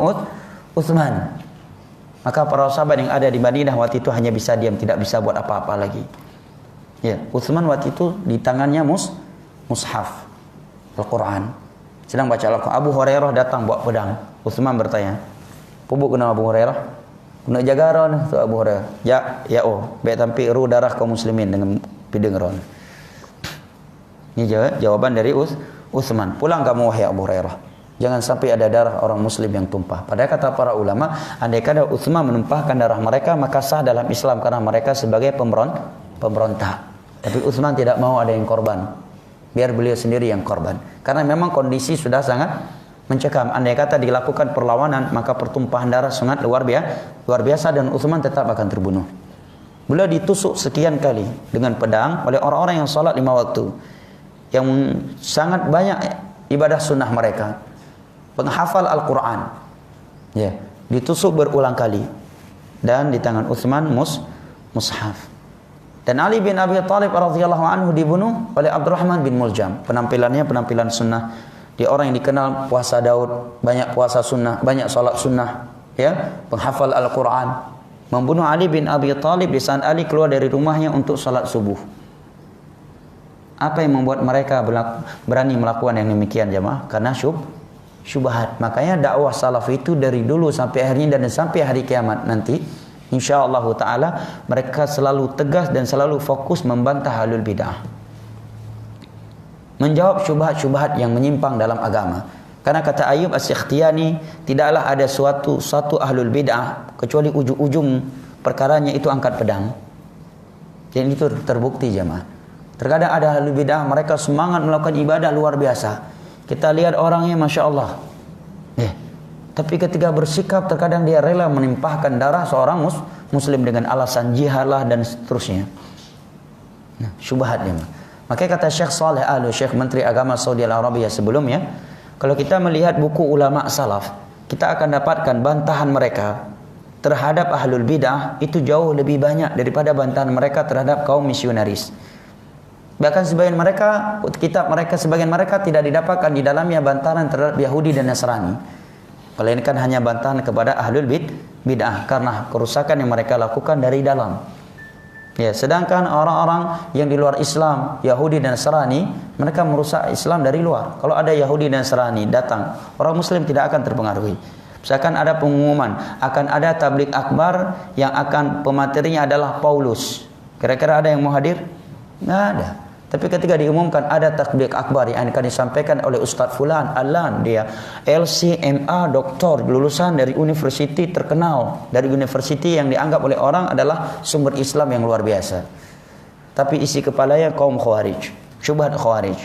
Utsman. Maka para sahabat yang ada di Madinah waktu itu hanya bisa diam, tidak bisa buat apa-apa lagi. Ya, Utsman waktu itu di tangannya mushaf Al-Quran. Sedang baca Al-Quran. Abu Hurairah datang bawa pedang. Utsman bertanya, "Pubuk kena Abu Hurairah? Kena jaga ron tu Abu Hurairah." Ya oh, baik tampi ru darah kaum muslimin dengan pideng ron. Ini jawaban dari Utsman. Pulang kamu wahai Abu Hurairah. Jangan sampai ada darah orang muslim yang tumpah. Padahal kata para ulama, andai kata Utsman menumpahkan darah mereka, maka sah dalam Islam karena mereka sebagai pemberontak. Tapi Utsman tidak mau ada yang korban. Biar beliau sendiri yang korban. Karena memang kondisi sudah sangat mencekam. Andai kata dilakukan perlawanan, maka pertumpahan darah sangat luar biasa dan Utsman tetap akan terbunuh. Beliau ditusuk sekian kali dengan pedang oleh orang-orang yang salat 5 waktu. Yang sangat banyak ibadah sunnah mereka. Penghafal Al-Quran, ya, ditusuk berulang kali, dan di tangan Utsman mushaf. Dan Ali bin Abi Thalib radhiyallahu anhu dibunuh oleh Abdurrahman bin Muljam. Penampilannya penampilan sunnah. Dia orang yang dikenal puasa Daud, banyak puasa sunnah, banyak salat sunnah, ya, penghafal Al-Quran. Membunuh Ali bin Abi Thalib di saat Ali keluar dari rumahnya untuk salat subuh. Apa yang membuat mereka berani melakukan yang demikian jemaah? Karena syubhat. Makanya dakwah salaf itu dari dulu sampai akhirnya dan sampai hari kiamat nanti, insyaallah taala mereka selalu tegas dan selalu fokus membantah ahlul bidah, menjawab syubhat-syubhat yang menyimpang dalam agama. Karena kata Ayyub As-Sikhtiyani, tidaklah ada satu ahlul bidah kecuali ujung-ujung perkaranya itu angkat pedang. Dan itu terbukti jemaah. Terkadang ada ahlul bidah mereka semangat melakukan ibadah luar biasa. Kita lihat orangnya Masya Allah. Tapi ketika bersikap terkadang dia rela menimpahkan darah seorang muslim dengan alasan jihadlah dan seterusnya. Nah, syubhat dia. Makanya kata Syekh Saleh Al-Syekh Menteri Agama Saudi Arabia sebelumnya, kalau kita melihat buku ulama salaf, kita akan dapatkan bantahan mereka terhadap ahlul bidah itu jauh lebih banyak daripada bantahan mereka terhadap kaum misionaris. Bahkan sebagian mereka, kitab mereka, sebagian mereka tidak didapatkan di dalamnya bantahan terhadap Yahudi dan Nasrani. Melainkan hanya bantahan kepada ahlul bid'ah karena kerusakan yang mereka lakukan dari dalam. Ya, sedangkan orang-orang yang di luar Islam, Yahudi dan Nasrani, mereka merusak Islam dari luar. Kalau ada Yahudi dan Nasrani datang, orang Muslim tidak akan terpengaruhi. Misalkan ada pengumuman, akan ada tabligh akbar yang akan pematerinya adalah Paulus. Kira-kira ada yang mau hadir? Nggak ada. Tapi ketika diumumkan ada tabligh akbar yang akan disampaikan oleh Ustaz Fulan, Alan, dia LCMA doktor, lulusan dari university terkenal, dari university yang dianggap oleh orang adalah sumber Islam yang luar biasa. Tapi isi kepalanya kaum khawarij, syubhat khawarij.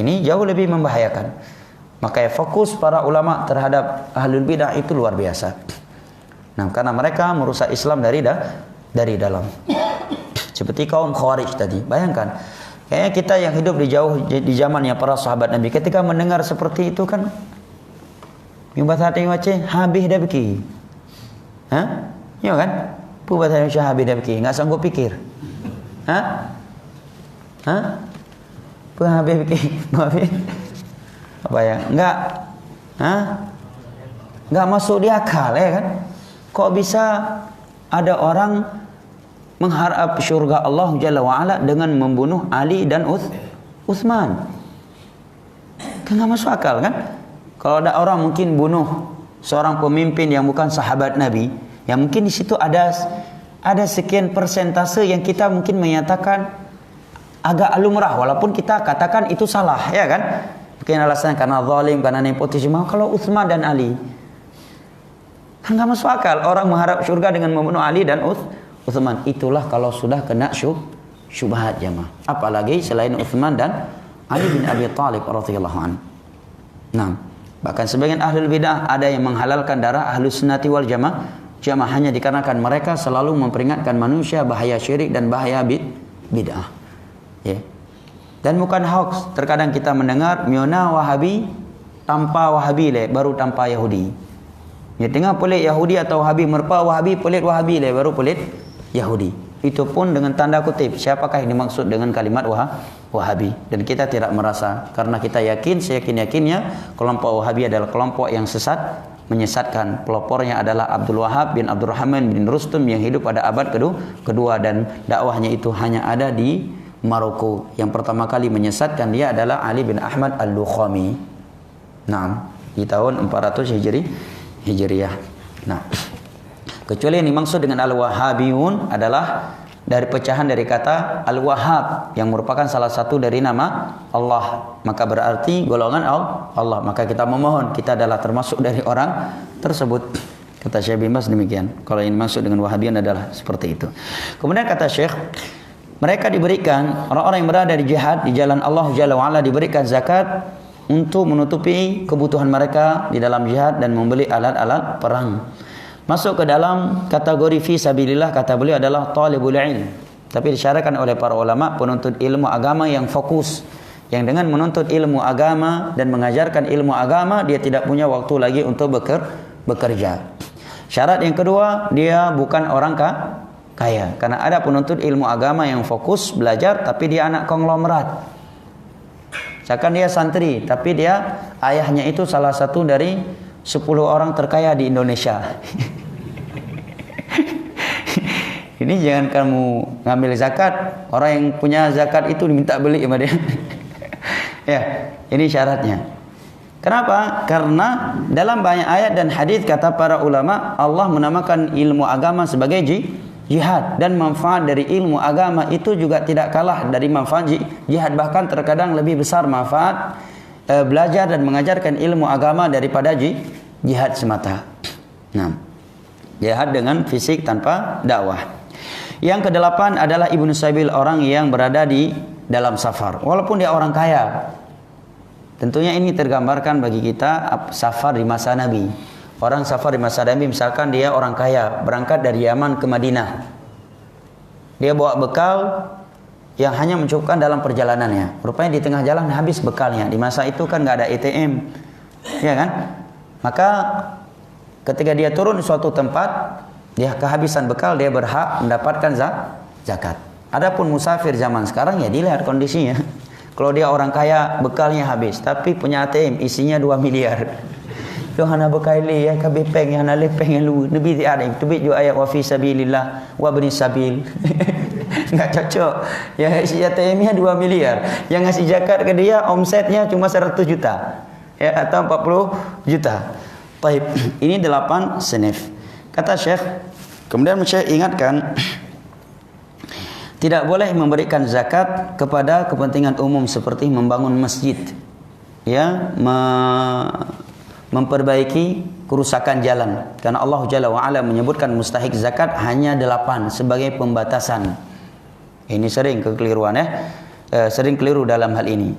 Ini jauh lebih membahayakan. Makanya fokus para ulama terhadap ahlul bidah itu luar biasa. Nah, karena mereka merusak Islam dari dalam. Seperti kaum khawarij tadi. Bayangkan, kayaknya kita yang hidup di zamannya para sahabat Nabi, ketika mendengar seperti itu kan, nyubat hati macam habis dah beki. Ya kan? Pubat hati macam habis dah beki, enggak sanggup pikir. Pun habis beki, habis. Apa ya? Enggak masuk di akal ya kan? Kok bisa ada orang mengharap syurga Allah Jalla wa'ala dengan membunuh Ali dan Utsman? Kan gak masuk akal kan? Kalau ada orang mungkin bunuh seorang pemimpin yang bukan sahabat Nabi, ya mungkin di situ ada sekian persentase yang kita mungkin menyatakan agak lumrah, walaupun kita katakan itu salah, ya kan? Mungkin alasannya karena zalim, karena nepotisme. Kalau Utsman dan Ali, kan gak masuk akal orang mengharap syurga dengan membunuh Ali dan Utsman. Itulah kalau sudah kena syubhat jemaah. Apalagi selain Utsman dan Ali bin Abi Thalib radhiyallahu anhu. Nah, bahkan sebagian ahlul bidah ada yang menghalalkan darah ahlus sunnati wal jamaah Cuma hanya dikarenakan mereka selalu memperingatkan manusia bahaya syirik dan bahaya bid'ah. Ya. Dan bukan hoax. Terkadang kita mendengar miona Wahabi tanpa Wahabi le baru tanpa Yahudi. Ya, tengah pelit Yahudi atau Wahabi merpa Wahabi pelit Wahabi le baru pelit Yahudi. Itu pun dengan tanda kutip. Siapakah yang dimaksud dengan kalimat Wahabi? Dan kita tidak merasa, karena kita yakin, seyakin-yakinnya kelompok Wahabi adalah kelompok yang sesat, menyesatkan. Pelopornya adalah Abdul Wahab bin Abdurrahman bin Rustum yang hidup pada abad kedua dan dakwahnya itu hanya ada di Maroko. Yang pertama kali menyesatkan dia adalah Ali bin Ahmad Al-Lukhami. Nah, di tahun 400 Hijriah. Nah, kecuali yang dimaksud dengan Al-Wahabiyun adalah dari pecahan dari kata Al-Wahhab yang merupakan salah satu dari nama Allah, maka berarti golongan Allah. Maka kita memohon kita adalah termasuk dari orang tersebut. Kata Syekh bin Baz demikian. Kalau yang dimaksud dengan Wahabiyun adalah seperti itu. Kemudian kata Syekh, mereka diberikan, orang-orang yang berada di jihad di jalan Allah Jalla wa'ala diberikan zakat untuk menutupi kebutuhan mereka di dalam jihad dan membeli alat-alat perang. Masuk ke dalam kategori fi sabilillah, kata beliau adalah talibul ilm. Tapi disyaratkan oleh para ulama penuntut ilmu agama yang fokus, yang dengan menuntut ilmu agama dan mengajarkan ilmu agama dia tidak punya waktu lagi untuk bekerja. Syarat yang kedua, dia bukan orang kaya. Karena ada penuntut ilmu agama yang fokus belajar tapi dia anak konglomerat. Misalkan dia santri tapi dia ayahnya itu salah satu dari 10 orang terkaya di Indonesia. Ini jangan kamu ngambil zakat, orang yang punya zakat itu diminta beli sama dia. Ya, ini syaratnya. Kenapa? Karena dalam banyak ayat dan hadis kata para ulama, Allah menamakan ilmu agama sebagai jihad, dan manfaat dari ilmu agama itu juga tidak kalah dari manfaat jihad, bahkan terkadang lebih besar manfaat belajar dan mengajarkan ilmu agama daripada jihad semata. Nah, jihad dengan fisik tanpa dakwah. Yang kedelapan adalah Ibnu Sabil, orang yang berada di dalam safar walaupun dia orang kaya. Tentunya ini tergambarkan bagi kita safar di masa Nabi. Orang safar di masa Nabi, misalkan dia orang kaya berangkat dari Yaman ke Madinah. Dia bawa bekal yang hanya mencukupkan dalam perjalanannya. Rupanya di tengah jalan habis bekalnya. Di masa itu kan nggak ada ATM, ya kan? Maka ketika dia turun di suatu tempat, dia kehabisan bekal, dia berhak mendapatkan zakat. Adapun musafir zaman sekarang ya dilihat kondisinya. Kalau dia orang kaya bekalnya habis, tapi punya ATM isinya 2 miliar. Yo hana bekali ya kabepeng hana lepeng lu nabi ada itu ju ayat wa fi sabilillah wa bani sabil. Enggak cocok. Yang isi ATM-nya 2 miliar, yang ngasih zakat ke dia omsetnya cuma 100 juta. Ya, atau 40 juta. Baik, ini 8 senif. Kata Syekh, kemudian Syekh ingatkan tidak boleh memberikan zakat kepada kepentingan umum seperti membangun masjid, ya, memperbaiki kerusakan jalan. Karena Allah Jalla wa'ala menyebutkan mustahik zakat hanya 8 sebagai pembatasan. Ini sering kekeliruan sering keliru dalam hal ini.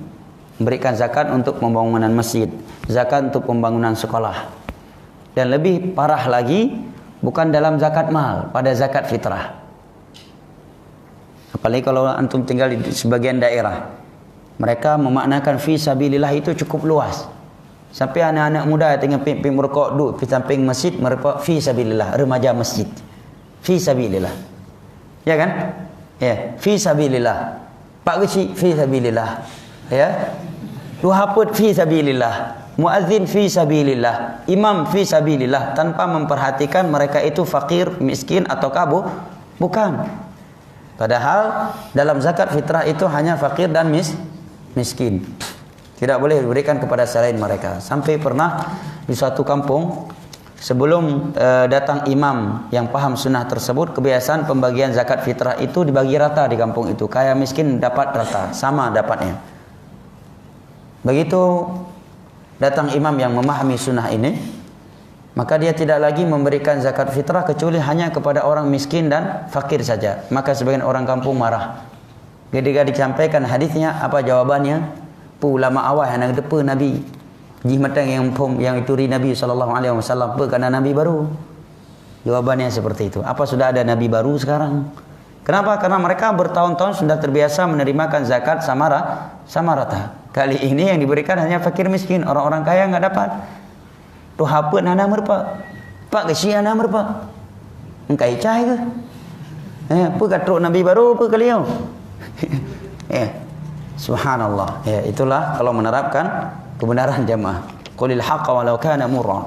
Memberikan zakat untuk pembangunan masjid, zakat untuk pembangunan sekolah. Dan lebih parah lagi, bukan dalam zakat mal, pada zakat fitrah. Apalagi kalau antum tinggal di sebagian daerah, mereka memaknakan fi sabilillah itu cukup luas. Sampai anak-anak muda tengah pimpin merokok duduk di samping masjid, mereka fi sabilillah, remaja masjid. Fi sabilillah. Ya kan? Ya, fi sabilillah. Pak kecil fi sabilillah. Ya. Luhaput fi sabilillah. Muazzin fi sabilillah, imam fi sabilillah, tanpa memperhatikan mereka itu fakir, miskin atau bukan. Padahal dalam zakat fitrah itu hanya fakir dan miskin. Tidak boleh diberikan kepada selain mereka. Sampai pernah di suatu kampung, sebelum datang imam yang paham sunnah tersebut, kebiasaan pembagian zakat fitrah itu dibagi rata di kampung itu. Kaya miskin dapat rata, sama dapatnya. Begitu datang imam yang memahami sunnah ini, maka dia tidak lagi memberikan zakat fitrah kecuali hanya kepada orang miskin dan fakir saja. Maka sebagian orang kampung marah. Ketika disampaikan hadisnya, apa jawabannya? Ulama awal yang depa Nabi, jimatang yang ituri Nabi sallallahu alaihi wasallam, karena Nabi baru. Jawabannya seperti itu. Apa sudah ada nabi baru sekarang? Kenapa? Karena mereka bertahun-tahun sudah terbiasa menerimakan zakat sama rata. Kali ini yang diberikan hanya fakir miskin, orang-orang kaya nggak dapat. Tuh apa nana merpa? Pak kesian nana merpa? Engkai cai ke? Apa katruk nabi baru apa kalian? Subhanallah. Itulah kalau menerapkan kebenaran jamaah. Qulil haqqa walau kana murra.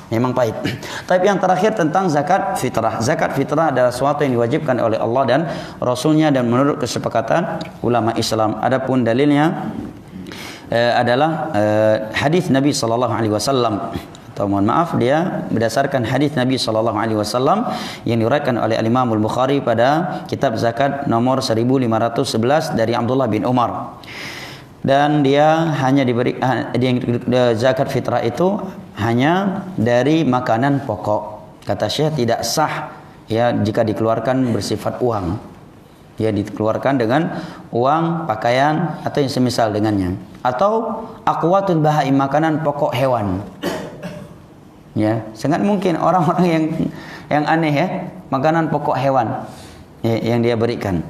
Memang pahit. Tapi yang terakhir tentang zakat fitrah. Zakat fitrah adalah sesuatu yang diwajibkan oleh Allah dan Rasulnya dan menurut kesepakatan ulama Islam. Adapun dalilnya adalah hadis Nabi sallallahu alaihi wasallam. Atau mohon maaf, dia berdasarkan hadis Nabi sallallahu alaihi wasallam yang diriwayatkan oleh Imam Al-Bukhari pada kitab zakat nomor 1511 dari Abdullah bin Umar. Dan dia hanya diberi zakat fitrah itu hanya dari makanan pokok. Kata Syekh tidak sah ya jika dikeluarkan bersifat uang. Ya dikeluarkan dengan uang, pakaian atau yang semisal dengannya. Atau aqwatul bahaim, makanan pokok hewan. Ya, sangat mungkin orang-orang yang aneh ya, makanan pokok hewan ya, yang dia berikan.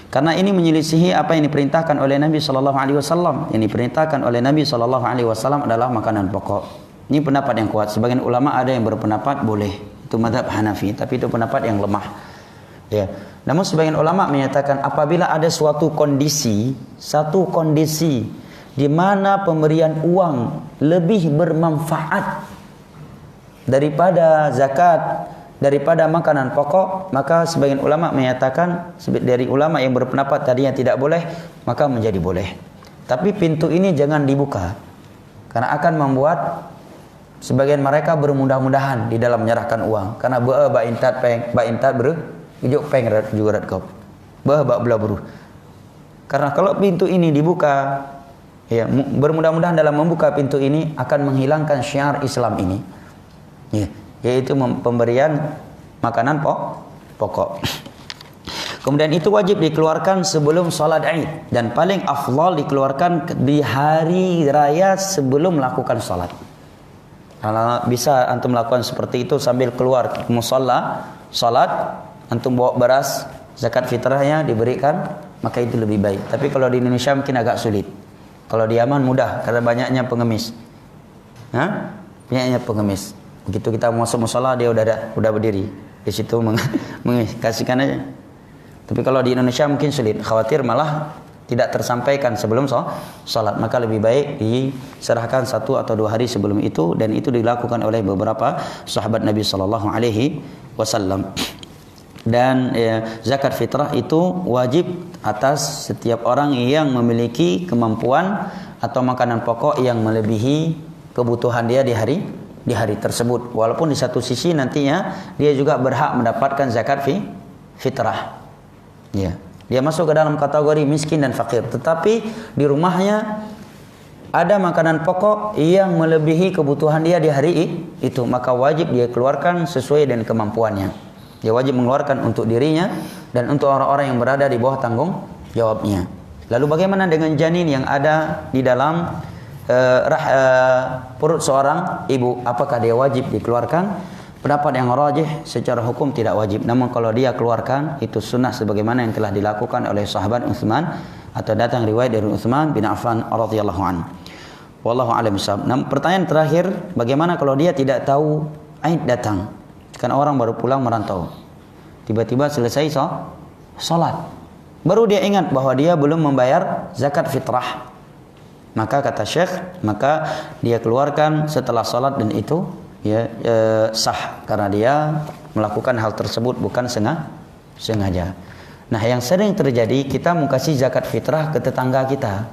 Karena ini menyelisihi apa yang diperintahkan oleh Nabi sallallahu alaihi wasallam. Yang diperintahkan oleh Nabi sallallahu alaihi wasallam adalah makanan pokok. Ini pendapat yang kuat. Sebagian ulama ada yang berpendapat boleh. Itu mazhab Hanafi, tapi itu pendapat yang lemah. Ya. Namun sebagian ulama menyatakan apabila ada satu kondisi di mana pemberian uang lebih bermanfaat daripada zakat, daripada makanan pokok, maka sebagian ulama menyatakan, dari ulama yang berpendapat tadinya tidak boleh, maka menjadi boleh. Tapi pintu ini jangan dibuka, karena akan membuat sebagian mereka bermudah-mudahan di dalam menyerahkan uang. Karena ba intat ujuk peng juga kau ba bela buru. Karena kalau pintu ini dibuka, ya bermudah-mudahan dalam membuka pintu ini akan menghilangkan syiar Islam ini. Ya, yaitu pemberian makanan pokok. Kemudian itu wajib dikeluarkan sebelum salat Id dan paling afdal dikeluarkan di hari raya sebelum melakukan salat. Kalau bisa antum melakukan seperti itu sambil keluar ke musalla salat, antum bawa beras zakat fitrahnya diberikan, maka itu lebih baik. Tapi kalau di Indonesia mungkin agak sulit. Kalau di Yaman mudah karena banyaknya pengemis. Banyaknya pengemis. Begitu kita masuk musala dia udah berdiri di situ kasihkan aja. Tapi kalau di Indonesia mungkin sulit, khawatir malah tidak tersampaikan sebelum salat, maka lebih baik diserahkan 1 atau 2 hari sebelum itu, dan itu dilakukan oleh beberapa sahabat Nabi sallallahu alaihi wasallam. Dan zakat fitrah itu wajib atas setiap orang yang memiliki kemampuan atau makanan pokok yang melebihi kebutuhan dia di hari tersebut. Walaupun di satu sisi nantinya dia juga berhak mendapatkan zakat fitrah. Ya, dia masuk ke dalam kategori miskin dan fakir, tetapi di rumahnya ada makanan pokok yang melebihi kebutuhan dia di hari itu, maka wajib dia keluarkan sesuai dengan kemampuannya. Dia wajib mengeluarkan untuk dirinya dan untuk orang-orang yang berada di bawah tanggung jawabnya. Lalu bagaimana dengan janin yang ada di dalam perut seorang ibu, apakah dia wajib dikeluarkan? Pendapat yang rajih secara hukum tidak wajib, namun kalau dia keluarkan itu sunnah sebagaimana yang telah dilakukan oleh sahabat Utsman, atau datang riwayat dari Utsman bin Affan radhiyallahu anhu. Wallahu a'lam bishawab. Nah, pertanyaan terakhir, bagaimana kalau dia tidak tahu Aid datang? Kan orang baru pulang merantau, tiba-tiba selesai salat, baru dia ingat bahwa dia belum membayar zakat fitrah. Maka kata Syekh, maka dia keluarkan setelah salat, dan itu sah karena dia melakukan hal tersebut bukan sengaja. Nah, yang sering terjadi, kita mau kasih zakat fitrah ke tetangga kita.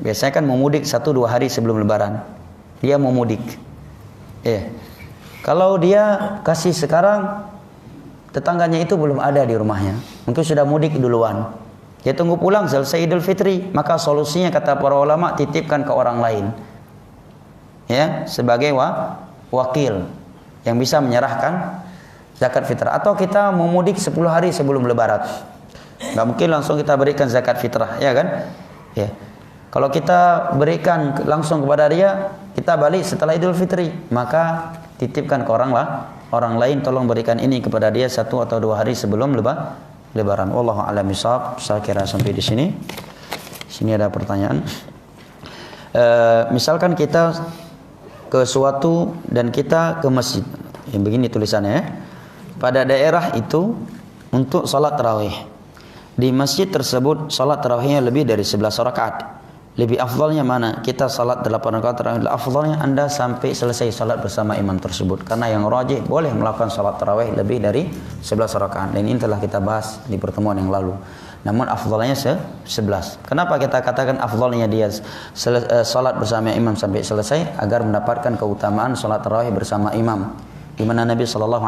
Biasanya kan mau mudik 1-2 hari sebelum lebaran, dia mau mudik. Kalau dia kasih sekarang, tetangganya itu belum ada di rumahnya, mungkin sudah mudik duluan. Dia tunggu pulang selesai Idul Fitri, maka solusinya kata para ulama, titipkan ke orang lain, ya, sebagai wakil yang bisa menyerahkan zakat fitrah. Atau kita mau mudik 10 hari sebelum lebaran, nggak mungkin langsung kita berikan zakat fitrah, ya kan? Ya. Kalau kita berikan langsung kepada dia, kita balik setelah Idul Fitri, maka titipkan ke orang lain, tolong berikan ini kepada dia 1 atau 2 hari sebelum Lebaran. Wallahu a'lam bishawab. Saya kira sampai di sini. Sini ada pertanyaan. Misalkan kita ke suatu dan kita ke masjid. Yang begini tulisannya ya. Pada daerah itu untuk salat tarawih. Di masjid tersebut salat tarawihnya lebih dari 11 rakaat. Lebih afdalnya mana? Kita salat 8 rakaat tarawih. Afdalnya Anda sampai selesai salat bersama imam tersebut. Karena yang rajih boleh melakukan salat tarawih lebih dari 11 rakaat. Dan ini telah kita bahas di pertemuan yang lalu. Namun afdalnya 11. Kenapa kita katakan afdalnya dia salat bersama imam sampai selesai? Agar mendapatkan keutamaan salat tarawih bersama imam. Di mana Nabi SAW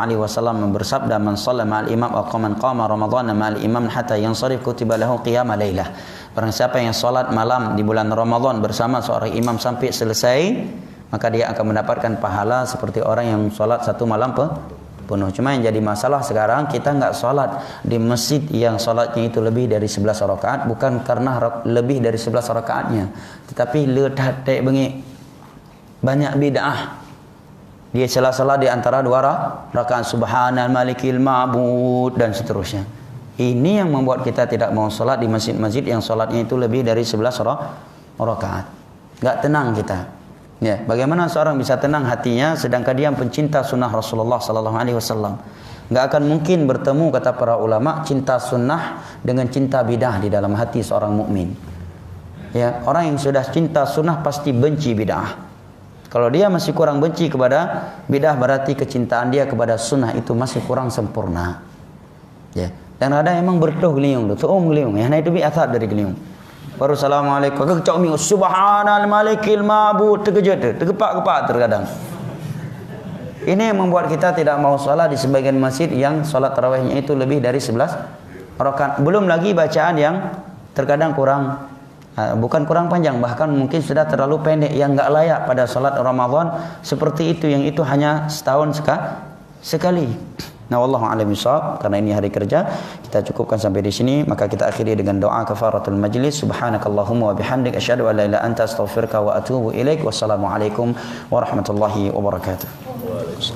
bersabda, "Man shalla ma'al imam atau man qama Ramadan ma'al imam hatta yansharif kutiba lahu qiyamul lailah." Barang siapa yang salat malam di bulan Ramadan bersama seorang imam sampai selesai, maka dia akan mendapatkan pahala seperti orang yang salat 1 malam penuh. Cuma yang jadi masalah sekarang, kita enggak salat di masjid yang salatnya itu lebih dari 11 rakaat, bukan karena lebih dari 11 rakaatnya, tetapi letak bengik banyak bid'ah. Dia salah-salah di antara 2 rakaat, subhanal malikil ma'bud dan seterusnya. Ini yang membuat kita tidak mau salat di masjid-masjid yang salatnya itu lebih dari 11 rakaat. Enggak tenang kita. Ya, bagaimana seorang bisa tenang hatinya sedangkan dia pencinta sunnah Rasulullah sallallahu alaihi wasallam? Enggak akan mungkin bertemu, kata para ulama, cinta sunnah dengan cinta bidah di dalam hati seorang mukmin. Ya, orang yang sudah cinta sunnah pasti benci bidah. Kalau dia masih kurang benci kepada bidah, berarti kecintaan dia kepada sunnah itu masih kurang sempurna. Ya. Dan ada emang bertuh geliung tu, geliung. Ya, nah itu biasat dari geliung. Baru assalamualaikum, kecok mi subhanal malikil ma'bud, terkejut, tergepak-gepak terkadang. Ini yang membuat kita tidak mau salat di sebagian masjid yang salat tarawihnya itu lebih dari 11 rakaat. Belum lagi bacaan yang terkadang bukan kurang panjang, bahkan mungkin sudah terlalu pendek yang enggak layak pada salat Ramadan seperti itu, yang itu hanya setahun sekali. Nah, wallahu a'lam bishawab. Karena ini hari kerja, kita cukupkan sampai di sini. Maka kita akhiri dengan doa kafaratul majlis. Subhanakallahumma wa bihamdik asyhadu an la ilaha illa anta astaghfiruka wa atubu ilaik. Wassalamualaikum warahmatullahi wabarakatuh.